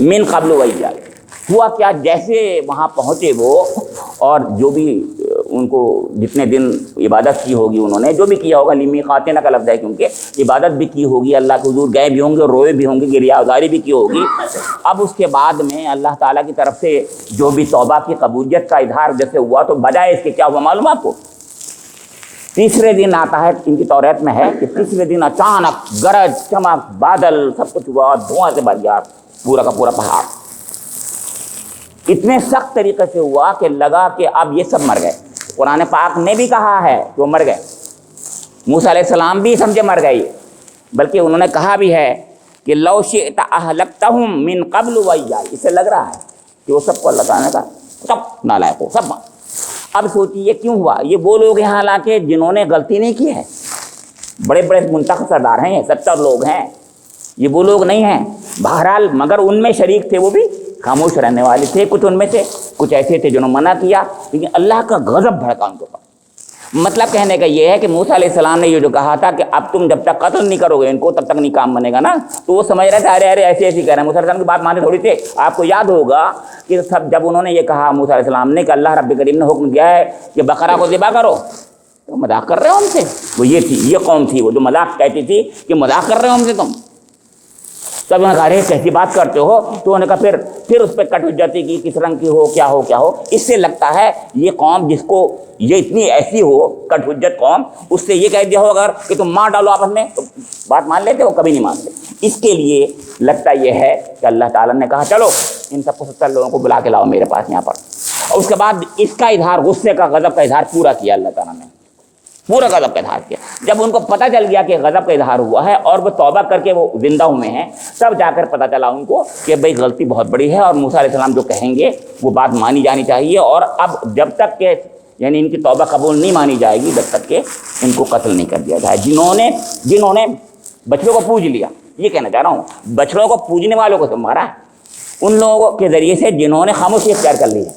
من قبل وإياي. ہوا کیا، جیسے وہاں پہنچے وہ، اور جو بھی ان کو جتنے دن عبادت کی ہوگی انہوں نے، جو بھی کیا ہوگا، لمیقاتنا کا لفظ ہے کیونکہ عبادت بھی کی ہوگی، اللہ کے حضور گئے بھی ہوں گے، روئے بھی ہوں گے، گریہ ازاری بھی کی ہوگی. اب اس کے بعد میں اللہ تعالیٰ کی طرف سے جو بھی توبہ کی قبولیت کا اظہار جیسے ہوا، تو بجائے اس کے کیا ہوا معلوم آپ کو؟ تیسرے دن آتا ہے، ان کی توریت میں ہے کہ تیسرے دن اچانک گرج چمک بادل سب کچھ ہوا، دھواں سے بھر گیا پورا کا پورا پہاڑ. اتنے سخت طریقے سے ہوا کہ لگا کہ اب یہ سب مر گئے. قرآن پاک نے بھی کہا ہے کہ وہ مر گئے، موسیٰ علیہ السلام بھی سمجھے مر گئے، بلکہ انہوں نے کہا بھی ہے کہ لو شئت اہلکتہم من قبل وإیاي. اس سے لگ رہا ہے کہ وہ سب کو اللہ تعالیٰ نے کہا سب نالائق ہو سب. اب سوچیے یہ کیوں ہوا؟ یہ وہ لوگ ہیں حالانکہ جنہوں نے غلطی نہیں کی ہے، بڑے بڑے منتخب سردار ہیں، 70 لوگ ہیں، یہ وہ لوگ نہیں ہیں. بہرحال مگر ان میں شریک تھے، وہ بھی خاموش رہنے والے تھے. کچھ ان میں سے کچھ ایسے تھے جنہوں نے منع کیا، لیکن اللہ کا غضب بھڑکا ان کے اوپر. مطلب کہنے کا یہ ہے کہ موسیٰ علیہ السلام نے یہ جو کہا تھا کہ اب تم جب تک قتل نہیں کرو گے ان کو تب تک نہیں کام بنے گا نا، تو وہ سمجھ رہے تھے ارے ایسے ایسے کہہ رہے ہیں. موسیٰ علیہ السلام کی بات مانتے تھوڑی تھے. آپ کو یاد ہوگا کہ سب جب انہوں نے یہ کہا موسیٰ علیہ السلام نے کہ اللہ رب کریم نے حکم دیا ہے کہ بقرہ کو ذبح کرو، تو مذاق کر رہے ہو ہم سے. وہ یہ تھی، یہ قوم تھی وہ جو مذاق کہتی تھی کہ مذاق کر رہے ہو ہم سے تم. تب انہوں نے کہا ارے کیسی بات کرتے ہو، تو انہوں نے کہا پھر اس پہ کٹ حجتی کی، کس رنگ کی ہو کیا ہو کیا ہو. اس سے لگتا ہے یہ قوم جس کو یہ اتنی ایسی ہو کٹ حجت قوم، اس سے یہ کہہ دیا ہو اگر کہ تم مار ڈالو آپس میں تو بات مان لیتے، وہ کبھی نہیں مانتے. اس کے لیے لگتا یہ ہے کہ اللہ تعالیٰ نے کہا چلو ان سب کو 70 لوگوں کو بلا کے لاؤ میرے پاس یہاں پر. اور اس کے بعد اس کا اظہار، غصے کا غضب کا اظہار پورا کیا اللہ تعالیٰ نے، پورا غضب کا اظہار کیا. جب ان کو پتہ چل گیا کہ غضب کا اظہار ہوا ہے اور وہ توبہ کر کے وہ زندہ ہوئے ہیں، تب جا کر پتہ چلا ان کو کہ بھئی غلطی بہت بڑی ہے اور موسیٰ علیہ السلام جو کہیں گے وہ بات مانی جانی چاہیے. اور اب جب تک کہ یعنی ان کی توبہ قبول نہیں مانی جائے گی جب تک کہ ان کو قتل نہیں کر دیا جائے. جنہوں نے بچڑوں کو پوج لیا، یہ کہنا چاہ رہا ہوں، بچڑوں کو پوجنے والوں کو تو مارا ہے، ان لوگوں کے ذریعے سے جنہوں نے خاموشی اختیار کر لی ہے.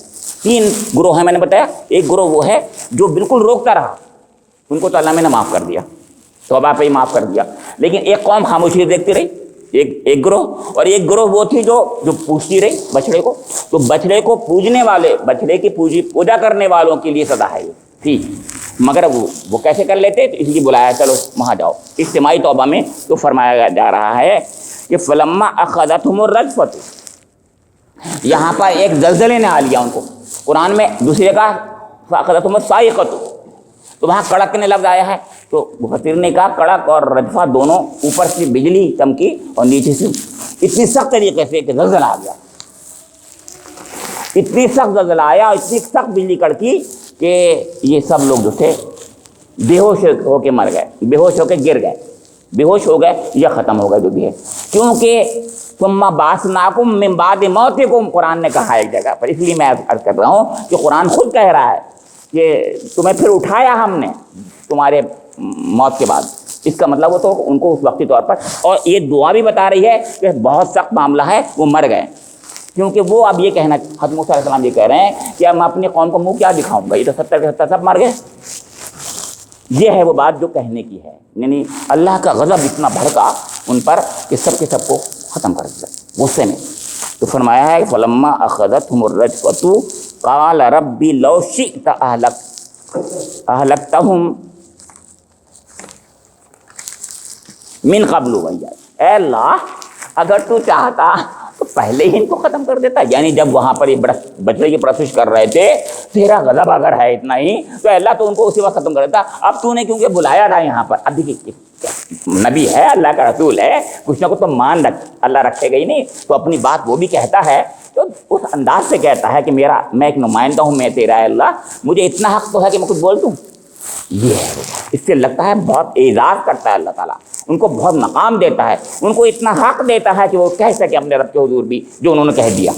3 گروہ ہیں میں نے بتایا. ایک گروہ وہ ہے جو بالکل روکتا رہا، ان کو تو اللہ نے معاف کر دیا، توبہ پہ ہی معاف کر دیا. لیکن ایک قوم خاموشی دیکھتی رہی، ایک گروہ. اور ایک گروہ وہ تھی جو پوجتی رہی بچڑے کو. تو بچڑے کو پوجنے والے، بچڑے کی پوجا کرنے والوں کے لیے سزا ہے یہ تھی. مگر وہ کیسے کر لیتے، تو اس لیے بلایا چلو وہاں جاؤ. اجتماعی توبہ میں تو فرمایا جا رہا ہے کہ فلما اخذتهم الرجفة، یہاں پر ایک زلزلے نے آ لیا ان کو. قرآن میں دوسرے کا فاخذتهم الصاعقة، تو وہاں کڑکنے لفظ آیا ہے. تو مفسر نے کہا کڑک اور رجفہ دونوں، اوپر سے بجلی چمکی اور نیچے سے اتنی سخت طریقے سے کہ زلزلہ آ گیا. اتنی سخت زلزلہ آیا اور اتنی سخت بجلی کڑکی کہ یہ سب لوگ جو تھے بے ہوش ہو کے مر گئے، بے ہوش ہو کے گر گئے، بے ہوش ہو گئے یا ختم ہو گئے جو بھی ہے. کیونکہ ثم بعثناکم من بعد موتکم قرآن نے کہا ایک جگہ پر. اس لیے میں عرض کر رہا ہوں کہ قرآن خود کہہ رہا ہے کہ تمہیں پھر اٹھایا ہم نے تمہارے موت کے بعد. اس کا مطلب وہ تو ان کو اس وقتی طور پر، اور یہ دعا بھی بتا رہی ہے کہ بہت سخت معاملہ ہے، وہ مر گئے. کیونکہ وہ اب یہ کہنا، حضرت موسیٰ علیہ السلام یہ کہہ رہے ہیں کہ اب میں اپنی قوم کو منہ کیا دکھاؤں گا، یہ تو 70 کے 70 سب مر گئے. یہ ہے وہ بات جو کہنے کی ہے. یعنی اللہ کا غضب اتنا بھڑکا ان پر کہ سب کے سب کو ختم کر دیا غصے میں. تو فرمایا ہے فلما اخذتهم الرجفة قال ربی لو شئت اہلکتہم من قبل وإیاي. اے اللہ اگر تو چاہتا تو پہلے ہی ان کو ختم کر دیتا. یعنی جب وہاں پر یہ بچڑے کی پرستش کر رہے تھے، تیرا غضب اگر ہے اتنا ہی تو اللہ تو ان کو اسی وقت ختم کر دیتا. اب تو نے کیونکہ بلایا تھا یہاں پر. اب دیکھیے نبی ہے، اللہ کا رسول ہے، کچھ نہ کچھ تو مان رکھ اللہ رکھے گا ہی نہیں، تو اپنی بات وہ بھی کہتا ہے تو اس انداز سے کہتا ہے کہ میں ایک نمائندہ ہوں، میں تیرا ہے اللہ، مجھے اتنا حق تو ہے کہ میں کچھ بول دوں. یہ ہے، اس سے لگتا ہے بہت اعزاز کرتا ہے اللہ تعالیٰ، ان کو بہت مقام دیتا ہے، ان کو اتنا حق دیتا ہے کہ وہ کہہ سکے اپنے رب کے حضور بھی جو انہوں نے کہہ دیا.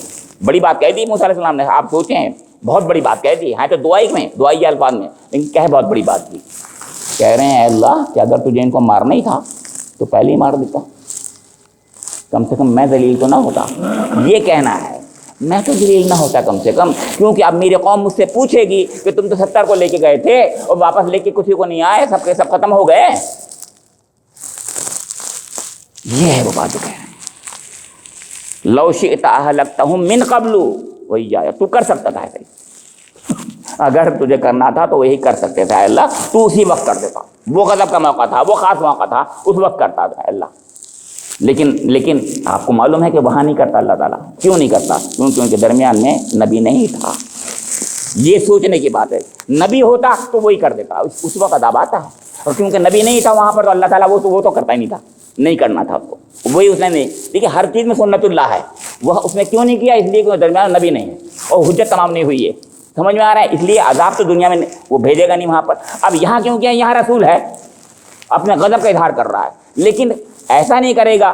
بڑی بات کہہ دی موسیٰ علیہ السلام نے، آپ سوچیں بہت بڑی بات کہہ دی ہے، تو دعائی الفاظ میں، لیکن کہہ بہت بڑی بات کی. کہہ رہے ہیں اے اللہ کہ اگر تجھے ان کو مارنا ہی تھا تو پہلے ہی مار دیتا، کم سے کم میں ذلیل تو نہ ہوتا. یہ کہنا ہے میں تو ذلیل نہ ہوتا کم سے کم، کیونکہ اب میری قوم مجھ سے پوچھے گی کہ تم تو 70 کو لے کے گئے تھے اور واپس لے کے کسی کو نہیں آئے، سب کے سب ختم ہو گئے. یہ ہے وہ بات جو کہہ رہے ہیں. لو شئت اہلکتہم من قبل وإیایا، تو کر سکتا تھا ایسے ہی، اگر تجھے کرنا تھا تو وہی کر سکتے تھے اللہ، تو اسی وقت کر دیتا. وہ غضب کا موقع تھا، وہ خاص موقع تھا، اس وقت کرتا تھا اللہ. لیکن آپ کو معلوم ہے کہ وہاں نہیں کرتا اللہ تعالیٰ. کیوں نہیں کرتا؟ کیونکہ ان کے درمیان میں نبی نہیں تھا. یہ سوچنے کی بات ہے. نبی ہوتا تو وہی کر دیتا، اس وقت عذاب آتا ہے. اور کیونکہ نبی نہیں تھا وہاں پر تو اللہ تعالیٰ وہ تو کرتا ہی نہیں تھا، نہیں کرنا تھا اس کو. وہی اس نے نہیں. دیکھیے ہر چیز میں سنت اللہ ہے، وہ اس نے کیوں نہیں کیا؟ اس لیے کہ درمیان نبی نہیں ہے اور حجت تمام نہیں ہوئی ہے. سمجھ میں آ رہا ہے؟ اس لیے عذاب تو دنیا میں وہ بھیجے گا نہیں وہاں پر. اب یہاں کیوں کیا؟ یہاں رسول ہے، اپنے غضب کا اظہار کر رہا ہے، لیکن ایسا نہیں کرے گا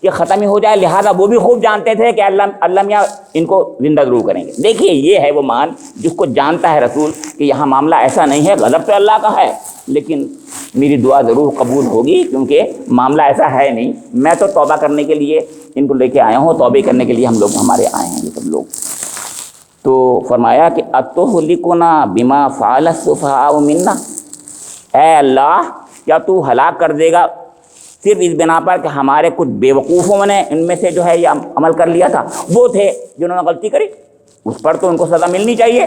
کہ ختم ہی ہو جائے. لہٰذا وہ بھی خوب جانتے تھے کہ اللہ میاں ان کو زندہ ضرور کریں گے. دیکھیے یہ ہے وہ مان جس کو جانتا ہے رسول کہ یہاں معاملہ ایسا نہیں ہے، غضب تو اللہ کا ہے لیکن میری دعا ضرور قبول ہوگی، کیونکہ معاملہ ایسا ہے نہیں. میں تو توبہ کرنے کے لیے ان کو لے کے آیا ہوں، توبہ کرنے کے لیے ہمارے آئے ہیں یہ سب لوگ. تو فرمایا کہ اتہلکنا بما فعل السفہاء منا، اے اللہ کیا تو ہلاک کر دے گا صرف اس بنا پر کہ ہمارے کچھ بے وقوفوں نے ان میں سے جو ہے یہ عمل کر لیا تھا، وہ تھے جنہوں نے غلطی کری، اس پر تو ان کو سزا ملنی چاہیے.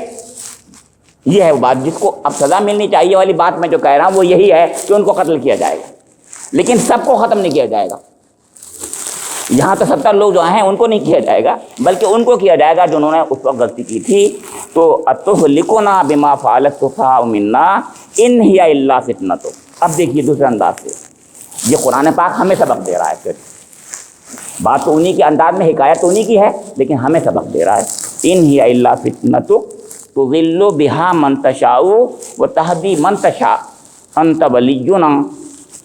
یہ ہے وہ بات جس کو اب سزا ملنی چاہیے والی بات میں جو کہہ رہا ہوں وہ یہی ہے کہ ان کو قتل کیا جائے گا، لیکن سب کو ختم نہیں کیا جائے گا. یہاں تو 70 لوگ جو ہیں ان کو نہیں کیا جائے گا، بلکہ ان کو کیا جائے گا جنہوں نے اس وقت غلطی کی تھی. تو اتہلکنا بما فعل السفہاء منا ان ہی الا فتنۃ. اب دیکھیے دوسرے انداز سے یہ قرآن پاک ہمیں سبق دے رہا ہے. پھر بات تو انہی کے انداز میں حکایت تو انہی کی ہے، لیکن ہمیں سبق دے رہا ہے. ان ہی الا فتنۃ تضل بها من تشاء وتهدی من تشاء انت ولینا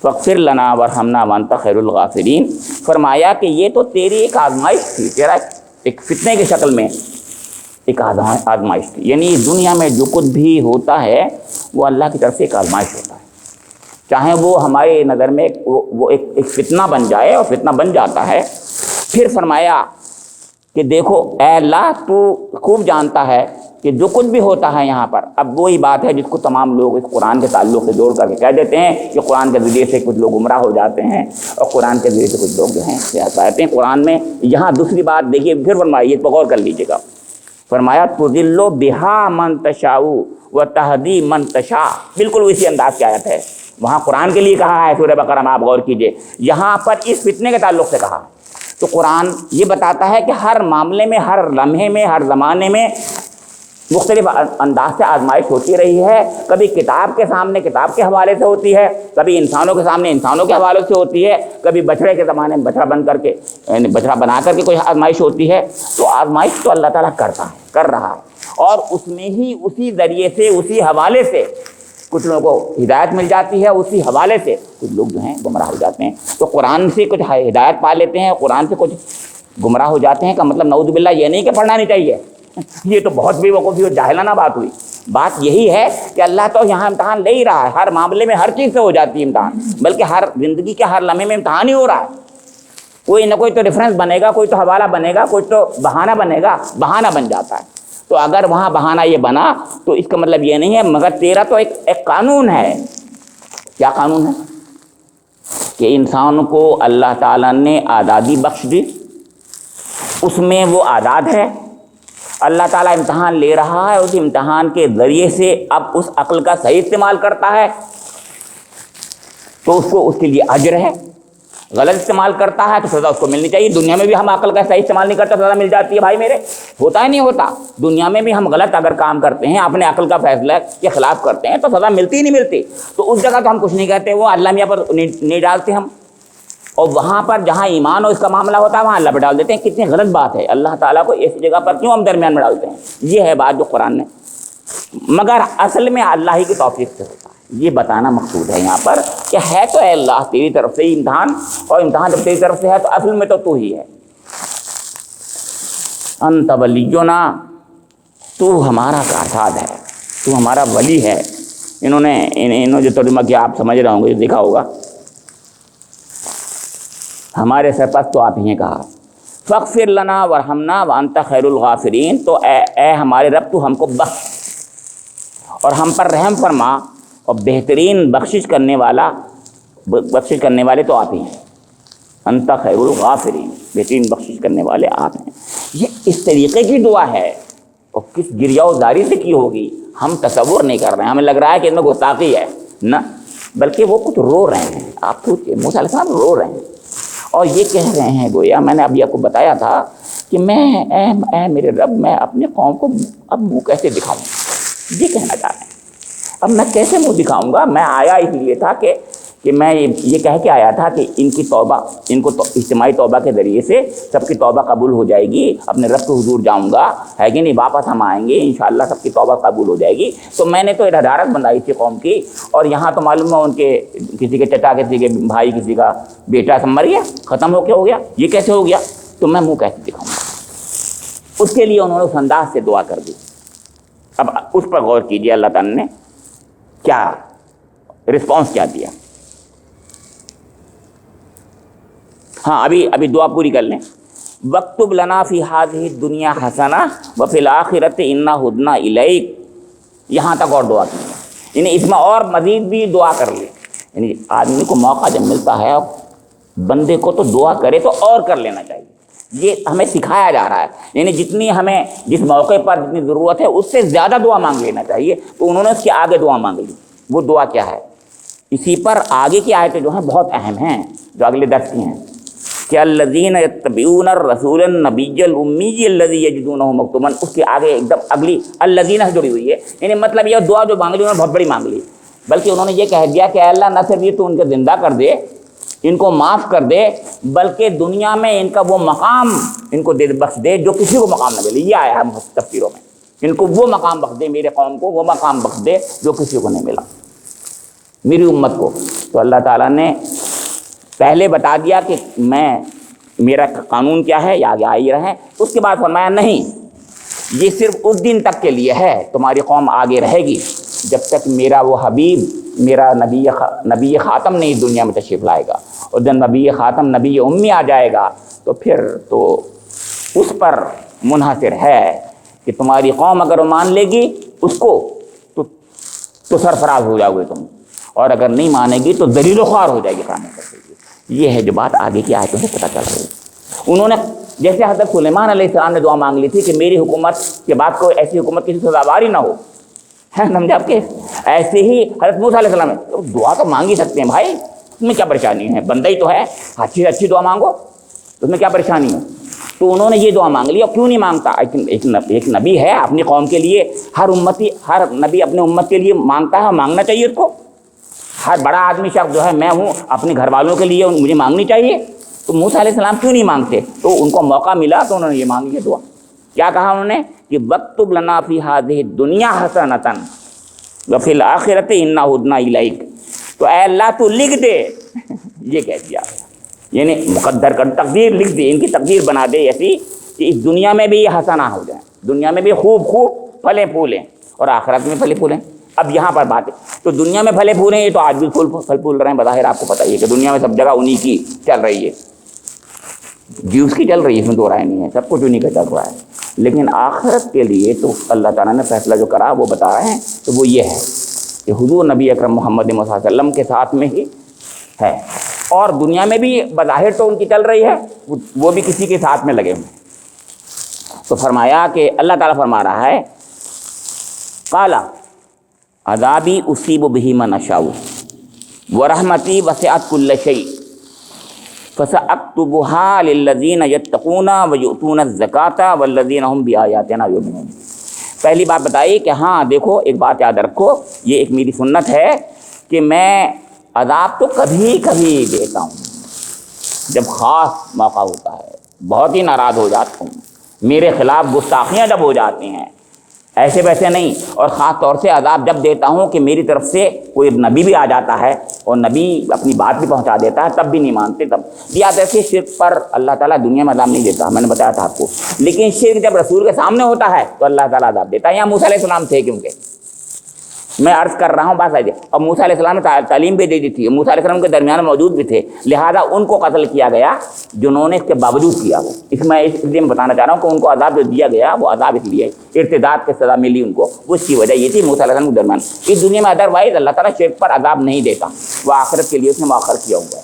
فاغفر لنا وارحمنا وانت خیر الغافرین. فرمایا کہ یہ تو تیری ایک آزمائش تھی، تیرا ایک فتنے کی شکل میں ایک آزمائش تھی. یعنی دنیا میں جو کچھ بھی ہوتا ہے وہ اللہ کی طرف سے ایک آزمائش ہوتا ہے، چاہے وہ ہمارے نظر میں وہ ایک فتنہ بن جائے، اور فتنہ بن جاتا ہے. پھر فرمایا کہ دیکھو اے اللہ تو خوب جانتا ہے کہ جو کچھ بھی ہوتا ہے یہاں پر. اب وہی بات ہے جس کو تمام لوگ اس قرآن کے تعلق سے جوڑ کر کے کہہ دیتے ہیں کہ قرآن کے ذریعے سے کچھ لوگ گمراہ ہو جاتے ہیں اور قرآن کے ذریعے سے کچھ لوگ جو ہیں آتے ہیں. قرآن میں یہاں دوسری بات دیکھیے پھر فرمائیے، غور کر لیجیے گا. فرمایا تضل بها من تشاء وتهدی من تشاء. بالکل اسی انداز کی آیت ہے. وہاں قرآن کے لیے کہا ہے سورہ بقرہ میں، آپ غور کیجئے، یہاں پر اس فتنے کے تعلق سے کہا. تو قرآن یہ بتاتا ہے کہ ہر معاملے میں، ہر لمحے میں، ہر زمانے میں مختلف انداز سے آزمائش ہوتی رہی ہے. کبھی کتاب کے سامنے کتاب کے حوالے سے ہوتی ہے، کبھی انسانوں کے سامنے انسانوں کے حوالے سے ہوتی ہے، کبھی بچڑے کے زمانے میں بچڑا بن کر کے یعنی بچڑا بنا کر کے کوئی آزمائش ہوتی ہے. تو آزمائش تو اللہ تعالیٰ کرتا ہے، کر رہا ہے، اور اس میں ہی اسی ذریعے سے، اسی حوالے سے کچھ لوگوں کو ہدایت مل جاتی ہے، اسی حوالے سے کچھ لوگ جو ہیں گمراہ ہو جاتے ہیں. تو قرآن سے کچھ ہدایت پا لیتے ہیں، قرآن سے کچھ گمراہ ہو جاتے ہیں. کا مطلب نعوذ باللہ یہ نہیں کہ پڑھنا نہیں چاہیے، یہ تو بہت بے وقوفی اور جاہلانہ بات ہوئی. بات یہی ہے کہ اللہ تو یہاں امتحان لے ہی رہا ہے. ہر معاملے میں ہر چیز سے ہو جاتی ہے امتحان، بلکہ ہر زندگی کے ہر لمحے میں امتحان ہی ہو رہا ہے. کوئی نہ کوئی تو ریفرنس بنے گا، کوئی تو حوالہ بنے گا، کوئی تو بہانہ بنے گا، بہانہ بن جاتا ہے. تو اگر وہاں بہانہ یہ بنا تو اس کا مطلب یہ نہیں ہے، مگر تیرا تو ایک قانون ہے. کیا قانون ہے؟ کہ انسان کو اللہ تعالیٰ نے آزادی بخش دی، اس میں وہ آزاد ہے. اللہ تعالیٰ امتحان لے رہا ہے، اس امتحان کے ذریعے سے اب اس عقل کا صحیح استعمال کرتا ہے تو اس کو اس کے لیے اجر ہے، غلط استعمال کرتا ہے تو سزا اس کو ملنی چاہیے. دنیا میں بھی ہم عقل کا صحیح استعمال نہیں کرتے سزا مل جاتی ہے بھائی میرے. ہوتا ہی نہیں ہوتا. دنیا میں بھی ہم غلط اگر کام کرتے ہیں, اپنے عقل کا فیصلہ کے خلاف کرتے ہیں, تو سزا ملتی ہی نہیں ملتی. تو اس جگہ تو ہم کچھ نہیں کہتے, وہ اللہ میاں پر نہیں ڈالتے ہم. اور وہاں پر جہاں ایمان اور اس کا معاملہ ہوتا ہے وہاں اللہ پہ ڈال دیتے ہیں. کتنی غلط بات ہے. اللہ تعالیٰ کو ایسی جگہ پر کیوں ہم درمیان میں ڈالتے ہیں؟ یہ ہے بات جو قرآن نے, مگر اصل میں اللہ ہی کی توفیق سے ہوتا ہے. یہ بتانا مقصود ہے یہاں پر کہ ہے تو اے اللہ تیری طرف سے ہی امتحان, اور امتحان جب تیری طرف سے ہے تو اصل میں تو ہی ہے. انت ولینا, تو ہمارا کارساز ہے, تو ہمارا ولی ہے. انہوں نے جو ترجمہ کیا آپ سمجھ رہے ہوں گے, دیکھا ہوگا, ہمارے سرپرست تو آپ ہی ہیں کہا. فاغفر لنا ورحمنا وانت خیر الغافرین, تو اے ہمارے رب تو ہم کو بخش اور ہم پر رحم فرما, اور بہترین بخشش کرنے والے تو آپ ہی ہیں. انت خیر الغافرین, بہترین بخشش کرنے والے آپ ہیں. یہ اس طریقے کی دعا ہے, اور کس گریہ و زاری سے کی ہوگی ہم تصور نہیں کر رہے ہیں. ہمیں لگ رہا ہے کہ ان میں گستاخی ہے, نہ, بلکہ وہ کچھ رو رہے ہیں. آپ سوچیے, موسیٰ علیہ السلام رو رہے ہیں اور یہ کہہ رہے ہیں گویا میں نے ابھی آپ کو بتایا تھا کہ اے میرے رب, میں اپنے قوم کو اب منہ کیسے دکھاؤں. یہ کہنا چاہ رہے ہیں. اب میں کیسے منہ دکھاؤں گا؟ میں آیا اس لیے تھا کہ میں یہ کہہ کے آیا تھا کہ ان کی توبہ, ان کو اجتماعی توبہ کے ذریعے سے سب کی توبہ قبول ہو جائے گی. اپنے رب کے حضور جاؤں گا, ہے کہ نہیں, واپس ہم آئیں گے انشاءاللہ, سب کی توبہ قبول ہو جائے گی. تو میں نے تو ادارت بنائی تھی قوم کی, اور یہاں تو معلوم ہے ان کے کسی کے چچا, کسی کے بھائی, کسی کا بیٹا سب مر گیا, ختم ہو گیا. یہ کیسے ہو گیا؟ تو میں منہ کیسے دکھاؤں گا؟ اس کے لیے انہوں نے اس انداز سے دعا کر دی. اب اس پر غور کیجیے, اللہ تعالیٰ نے کیا رسپانس کیا دیا. ہاں, ابھی دعا پوری کر لیں. وَاكْتُبْ لَنَا فِي هَذِهِ الدُّنْيَا حَسَنَةً وَفِي الْآخِرَةِ إِنَّا هُدْنَا إِلَيْكَ. یہاں تک اور دعا کی, یعنی اس میں اور مزید بھی دعا کر لی. یعنی آدمی کو موقع جب ملتا ہے بندے کو, تو دعا کرے تو اور کر لینا چاہیے. یہ ہمیں سکھایا جا رہا ہے. یعنی جتنی ہمیں جس موقع پر جتنی ضرورت ہے اس سے زیادہ دعا مانگ لینا چاہیے. تو انہوں نے اس کے آگے دعا مانگ لی. وہ دعا کیا ہے؟ اسی پر آگے کی آیتیں جو ہیں بہت اہم ہیں, جو اگلے درس کی ہیں, کہ الذین یتبعون الرسول النبی الامی الذی یجدونہ مکتوبا. اس کے آگے ایک دم اگلی الذین سے جڑی ہوئی ہے. یعنی مطلب یہ دعا جو مانگ لی انہوں نے بہت بڑی مانگ لی, بلکہ انہوں نے یہ کہہ دیا کہ اللہ نہ صرف یہ تو ان کو زندہ کر دے, ان کو معاف کر دے, بلکہ دنیا میں ان کا وہ مقام ان کو دے بخش دے جو کسی کو مقام نہ ملے. یہ آیا ہے تفسیروں میں, ان کو وہ مقام بخش دے, میرے قوم کو وہ مقام بخش دے جو کسی کو نہیں ملا, میری امت کو. تو اللہ تعالیٰ نے پہلے بتا دیا کہ میرا قانون کیا ہے, یا آگے آئی رہے. اس کے بعد فرمایا نہیں, یہ صرف اس دن تک کے لیے ہے, تمہاری قوم آگے رہے گی جب تک میرا وہ حبیب, میرا نبی خاتم نہیں دنیا میں تشریف لائے گا. اور جب نبی خاتم نبی امی آ جائے گا تو پھر تو اس پر منحصر ہے کہ تمہاری قوم اگر مان لے گی اس کو تو سرفراز ہو جاؤ گے تم, اور اگر نہیں مانے گی تو ذلیل و خوار ہو جائے گی قیامت تک. یہ ہے جو بات آگے کی آیتوں سے پتہ چل رہی ہے. انہوں نے جیسے حضرت سلیمان علیہ السلام نے دعا مانگ لی تھی کہ میری حکومت کے بعد کوئی ایسی حکومت کسی سزاوار ہی نہ ہو, ہے سمجھے آپ کے, ایسے ہی حضرت موسیٰ علیہ السلام نے دعا تو مانگ ہی سکتے ہیں بھائی, اس میں کیا پریشانی ہے, بندہ ہی تو ہے, اچھی دعا مانگو, اس میں کیا پریشانی ہے. تو انہوں نے یہ دعا مانگ لی. اور کیوں نہیں مانگتا؟ ایک نبی ہے اپنی قوم کے لیے, ہر نبی اپنے امت کے لیے مانگتا ہے, اور مانگنا چاہیے اس کو. ہر بڑا آدمی شخص جو ہے, میں ہوں, اپنے گھر والوں کے لیے مجھے مانگنی چاہیے. تو موسیٰ علیہ السلام کیوں نہیں مانگتے؟ تو ان کو موقع ملا تو انہوں نے یہ مانگی ہے دعا. کیا کہا انہوں نے کہ وَاكْتُبْ لَنَا فِي هَذِهِ الدُّنْيَا حَسَنَةً وَفِي الْآخِرَةِ إِنَّا هُدْنَا إِلَيْكَ. تو اے اللہ تو لکھ دے, یہ کہہ دیا, یعنی مقدر کر, تقدیر لکھ دے, ان کی تقدیر بنا دے ایسی کہ اس دنیا میں بھی یہ حسنہ ہو جائیں, دنیا میں بھی خوب پھلیں پھولیں, اور آخرت میں پھلیں پھولیں. اب یہاں پر بات ہے, تو دنیا میں پھلے پھولیں, یہ تو آج بھی پھل پھول رہے ہیں بظاہر, آپ کو پتہ ہی ہے کہ دنیا میں سب جگہ انہی کی چل رہی ہے, جیوس کی چل رہی ہے, اس میں دو رائے نہیں ہے, سب کچھ انہی کا چل رہا ہے. لیکن آخرت کے لیے تو اللہ تعالیٰ نے فیصلہ جو کرا وہ بتا رہے ہیں, تو وہ یہ ہے کہ حضور نبی اکرم محمد صلی اللہ علیہ وسلم کے ساتھ میں ہی ہے, اور دنیا میں بھی بظاہر تو ان کی چل رہی ہے, وہ بھی کسی کے ساتھ میں لگے ہوئے ہیں. تو فرمایا کہ اللہ تعالیٰ فرما رہا ہے, قالا عذابی اصیب بہ من اشاء ورحمتی وسعت کل شیء. فَسَأَكْتُبُهَا لِلَّذِينَ يَتَّقُونَ وَيُؤْتُونَ الزَّكَاةَ وَالَّذِينَ هُمْ بِآيَاتِنَا يُؤْمِنُونَ۔ پہلی بات بتائی کہ ہاں دیکھو ایک بات یاد رکھو، یہ ایک میری سنت ہے کہ میں عذاب تو کبھی کبھی دیتا ہوں، جب خاص موقع ہوتا ہے، بہت ہی ناراض ہو جاتا ہوں، میرے خلاف گستاخیاں جب ہو جاتی ہیں، ایسے ویسے نہیں۔ اور خاص طور سے عذاب جب دیتا ہوں کہ میری طرف سے کوئی نبی بھی آ جاتا ہے اور نبی اپنی بات بھی پہنچا دیتا ہے، تب بھی نہیں مانتے۔ تب یاد رکھیے شرک پر اللہ تعالیٰ دنیا میں عذاب نہیں دیتا، میں نے بتایا تھا آپ کو، لیکن شرک جب رسول کے سامنے ہوتا ہے تو اللہ تعالیٰ عذاب دیتا ہے۔ یہاں موسیٰ علیہ السلام تھے، کیونکہ میں عرض کر رہا ہوں بات ہے، اور موسیٰ علیہ السلام نے تعلیم بھی دے دی تھی، موسیٰ علیہ السلام کے درمیان موجود بھی تھے، لہذا ان کو قتل کیا گیا جنہوں نے اس کے باوجود کیا۔ وہ اس لیے میں بتانا چاہ رہا ہوں کہ ان کو عذاب جو دیا گیا وہ عذاب اس لیے ارتداد کی سزا ملی ان کو، اس کی وجہ یہ تھی موسیٰ علیہ السلام کے درمیان۔ اس دنیا میں ادروائز اللہ تعالیٰ شرک پر عذاب نہیں دیتا، وہ آخرت کے لیے اس نے مؤخر کیا ہوا ہے۔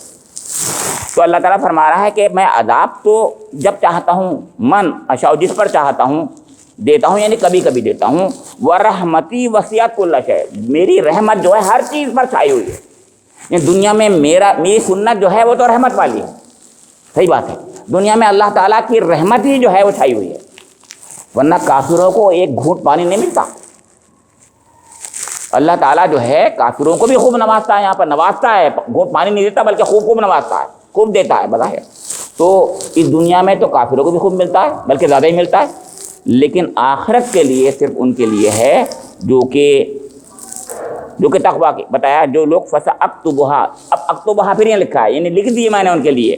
تو اللہ تعالیٰ فرما رہا ہے کہ میں عذاب تو جب چاہتا ہوں من اشاء، جس پر چاہتا ہوں دیتا ہوں، یعنی کبھی کبھی دیتا ہوں۔ وَرَحْمَتِي وَسِعَتْ كُلَّ شَيْءٍ، میری رحمت جو ہے ہر چیز پر چھائی ہوئی ہے۔ یعنی دنیا میں میری سنت جو ہے وہ تو رحمت والی ہے، صحیح بات ہے، دنیا میں اللہ تعالیٰ کی رحمت ہی جو ہے وہ چھائی ہوئی ہے، ورنہ کافروں کو ایک گھونٹ پانی نہیں ملتا۔ اللہ تعالیٰ جو ہے کافروں کو بھی خوب نوازتا ہے، یہاں پر نوازتا ہے، گھونٹ پانی نہیں دیتا بلکہ خوب نوازتا ہے، خوب دیتا ہے بظاہر۔ تو اس دنیا میں تو کافروں کو بھی خوب ملتا ہے بلکہ زیادہ ہی ملتا ہے، لیکن آخرت کے لیے صرف ان کے لیے ہے جو کہ تقویٰ کے بتایا، جو لوگ فَسَأَكْتُبُهَا، اب اکتبہا پھر یہ لکھا ہے، یعنی لکھ دیے میں نے ان کے لیے،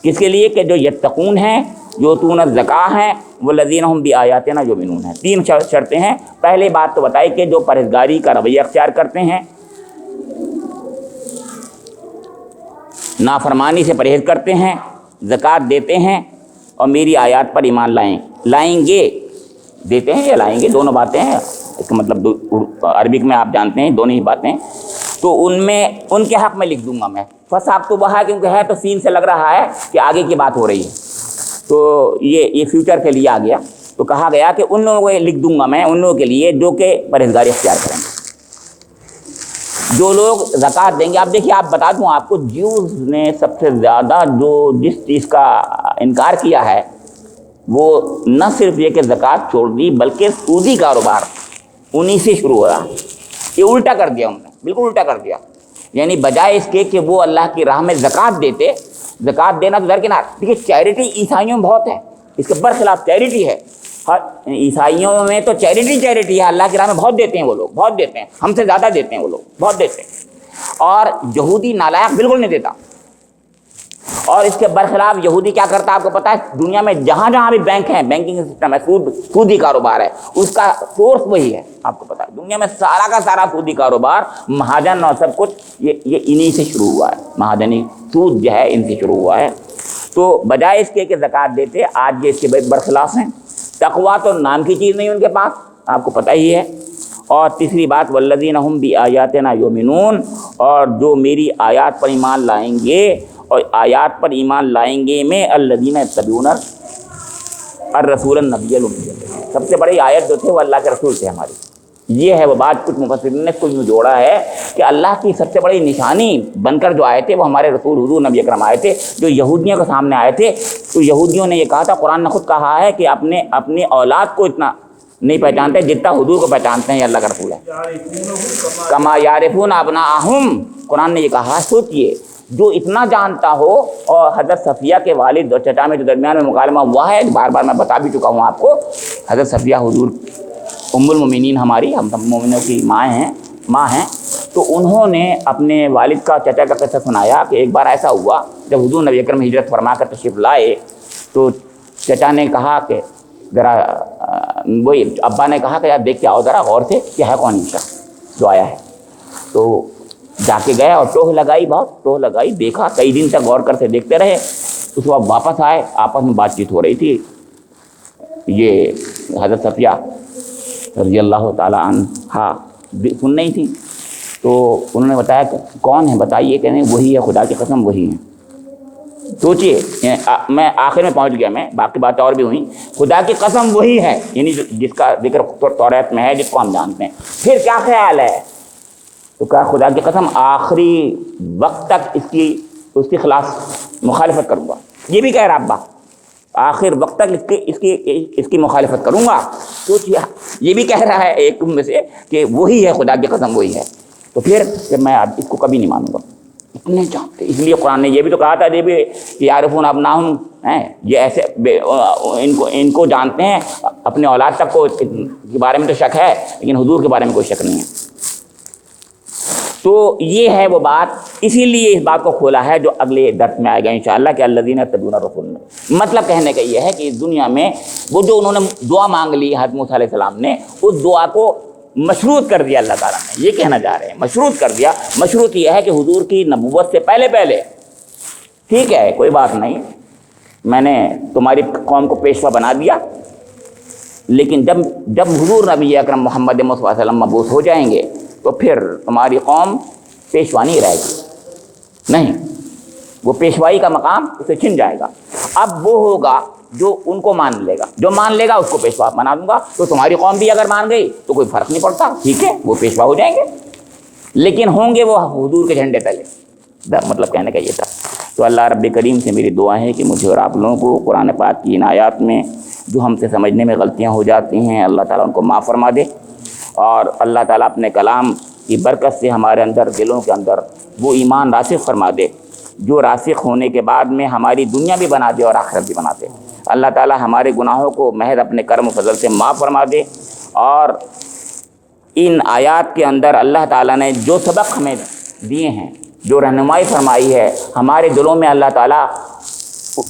کس کے لیے؟ کہ جو یتقون ہیں، یؤتون الزکاۃ ہیں، والذین ہم بآیاتنا یؤمنون ہیں۔ تین شرطیں ہیں۔ پہلے بات تو بتائی کہ جو پرہیزگاری کا رویہ اختیار کرتے ہیں، نافرمانی سے پرہیز کرتے ہیں، زکوٰۃ دیتے ہیں اور میری آیات پر ایمان لائیں گے، دیتے ہیں یا لائیں گے، دونوں باتیں ہیں، اس کا مطلب عربک میں آپ جانتے ہیں دونوں ہی باتیں، تو ان میں ان کے حق میں لکھ دوں گا میں۔ فَسَأَكْتُبُهَا کیونکہ ہے تو سین سے لگ رہا ہے کہ آگے کی بات ہو رہی ہے، تو یہ فیوچر کے لیے آ گیا، تو کہا گیا کہ ان لوگوں کو لکھ دوں گا میں، ان لوگوں کے لیے جو کہ پرہیزگاری اختیار کریں گے، جو لوگ زکوٰۃ دیں گے۔ آپ دیکھیے، آپ بتا دوں آپ کو، جیوز نے سب سے زیادہ جس چیز کا انکار کیا ہے وہ نہ صرف یہ کہ زکوٰۃ چھوڑ دی، بلکہ سودی کاروبار انہی سے شروع ہوا۔ یہ الٹا کر دیا انہوں نے، بالکل الٹا کر دیا، یعنی بجائے اس کے کہ وہ اللہ کی راہ میں زکوٰۃ دیتے، زکوٰۃ دینا تو درکنار، دیکھیے چیریٹی عیسائیوں میں بہت ہے، اس کے برخلاف چیریٹی ہے، عیسائیوں میں تو چیریٹی ہے، اللہ کی راہ میں بہت دیتے ہیں وہ لوگ، بہت دیتے ہیں، ہم سے زیادہ دیتے ہیں وہ لوگ، بہت دیتے ہیں، اور یہودی نالائق بالکل نہیں دیتا۔ اور اس کے برخلاف یہودی کیا کرتا ہے آپ کو پتہ ہے؟ دنیا میں جہاں بھی بینک ہیں، بینکنگ سسٹم ہے، سودی کاروبار ہے، اس کا سورس وہی ہے، آپ کو پتہ ہے دنیا میں سارا کا سارا سودی کاروبار، مہاجن اور سب کچھ یہ انہی سے شروع ہوا ہے، مہاجنی سود جو ہے ان سے شروع ہوا ہے۔ تو بجائے اس کے کہ زکوٰۃ دیتے، آج یہ اس کے برخلاف ہیں۔ تقویٰ تو نام کی چیز نہیں ان کے پاس، آپ کو پتہ ہی ہے۔ اور تیسری بات، والذین ہم بآیاتنا یؤمنون، اور جو میری آیات پر ایمان لائیں گے، اور آیات پر ایمان لائیں گے میں الذین یتبعون الرسول النبی الامی، سب سے بڑی آیت جو تھے وہ اللہ کے رسول تھے ہماری، یہ ہے وہ بات۔ کچھ مفسرین نے کچھ جوڑا ہے کہ اللہ کی سب سے بڑی نشانی بن کر جو آئے تھے وہ ہمارے رسول حضور نبی اکرم آئے تھے، جو یہودیوں کے سامنے آئے تھے۔ تو یہودیوں نے یہ کہا تھا، قرآن نے خود کہا ہے کہ اپنی اولاد کو اتنا نہیں پہچانتے جتنا حضور کو پہچانتے ہیں، یہ اللہ کا رسول ہے۔ کما یعرفون ابناءہم، قرآن نے یہ کہا، سوچئے جو اتنا جانتا ہو۔ اور حضرت صفیہ کے والد اور چچا میں جو درمیان میں مکالمہ ہوا ہے، بار بار میں بتا بھی چکا ہوں آپ کو، حضرت صفیہ حضور ام المومنین ہماری، ہم سب مومنوں کی ماں ہیں، تو انہوں نے اپنے والد کا چچا کا قصہ سنایا کہ ایک بار ایسا ہوا جب حضور نبی اکرم ہجرت فرما کر تشریف لائے، تو چچا نے کہا کہ ذرا وہی ابا نے کہا کہ یار دیکھ کے آؤ ذرا غور سے کہ ہے کون شخص جو آیا ہے۔ تو جا کے گئے اور ٹوہ لگائی، دیکھا، کئی دن تک غور کرتے دیکھتے رہے۔ اس وقت واپس آئے، آپس میں بات چیت ہو رہی تھی، یہ حضرت صفیہ رضی اللہ تعالیٰ عنہا سن نہیں تھی، تو انہوں نے بتایا کہ کون ہے بتائیے، کہتے ہیں وہی ہے، خدا کی قسم وہی ہیں۔ سوچئے، میں آخر میں پہنچ گیا، میں باقی باتیں اور بھی ہوئیں، خدا کی قسم وہی ہے، یعنی جس کا ذکر توریت میں ہے، جس کو ہم جانتے ہیں۔ پھر کیا خیال ہے؟ تو کہا خدا کی قسم آخری وقت تک اس کی اس کی خلاف مخالفت کروں گا. یہ بھی کہہ رہا ابا آخر وقت تک اس کی مخالفت کروں گا. تو یہ بھی کہہ رہا ہے ایک میں سے کہ وہی ہے، خدا کی قسم وہی ہے. تو پھر میں اب اس کو کبھی نہیں مانوں گا. اتنے جانتے، اس لیے قرآن نے یہ بھی تو کہا تھا یہ بھی کہ یعرفون ابناہم ہیں، یہ ایسے ان کو جانتے ہیں، اپنے اولاد تک کو کے بارے میں تو شک ہے لیکن حضور کے بارے میں کوئی شک نہیں ہے. تو یہ ہے وہ بات، اسی لیے اس بات کو کھولا ہے جو اگلے درس میں آئے گا انشاءاللہ کہ الذین یتبعون الرسول. مطلب کہنے کا یہ ہے کہ اس دنیا میں وہ جو انہوں نے دعا مانگ لی حضرت موسیٰ علیہ السلام نے، اس دعا کو مشروط کر دیا اللہ تعالیٰ نے. یہ کہنا جا رہے ہیں مشروط کر دیا. مشروط یہ ہے کہ حضور کی نبوت سے پہلے ٹھیک ہے کوئی بات نہیں، میں نے تمہاری قوم کو پیشوا بنا دیا، لیکن جب حضور نبی اکرم محمد صلی اللہ علیہ وسلم مبعوث ہو جائیں گے تو پھر تمہاری قوم پیشوا نہیں رہے گی. نہیں، وہ پیشوائی کا مقام اسے چھن جائے گا. اب وہ ہوگا جو ان کو مان لے گا، جو مان لے گا اس کو پیشوا بنا دوں گا. تو تمہاری قوم بھی اگر مان گئی تو کوئی فرق نہیں پڑتا، ٹھیک ہے وہ پیشوا ہو جائیں گے، لیکن ہوں گے وہ حضور کے جھنڈے تلے. مطلب کہنے کا یہ تھا. تو اللہ رب کریم سے میری دعا ہے کہ مجھے اور آپ لوگوں کو قرآن پاک کی ان آیات میں جو ہم سے سمجھنے میں غلطیاں ہو جاتی ہیں اللہ تعالیٰ ان کو معاف فرما دے، اور اللہ تعالیٰ اپنے کلام کی برکت سے ہمارے اندر دلوں کے اندر وہ ایمان راسخ فرما دے جو راسخ ہونے کے بعد میں ہماری دنیا بھی بنا دے اور آخرت بھی بنا دے. اللہ تعالیٰ ہمارے گناہوں کو محض اپنے کرم و فضل سے معاف فرما دے، اور ان آیات کے اندر اللہ تعالیٰ نے جو سبق ہمیں دیے ہیں، جو رہنمائی فرمائی ہے، ہمارے دلوں میں اللہ تعالیٰ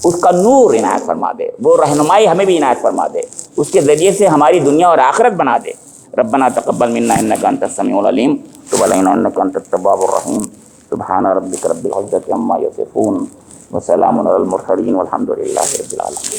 اس کا نور عنایت فرما دے، وہ رہنمائی ہمیں بھی عنایت فرما دے، اس کے ذریعے سے ہماری دنیا اور آخرت بنا دے. ربنا تقبل منا انک انت السمیع العلیم وتب علینا انک انت التواب الرحیم. سبحان ربک رب العزة عما یصفون وسلام علی المرسلین والحمد للہ رب العالمین.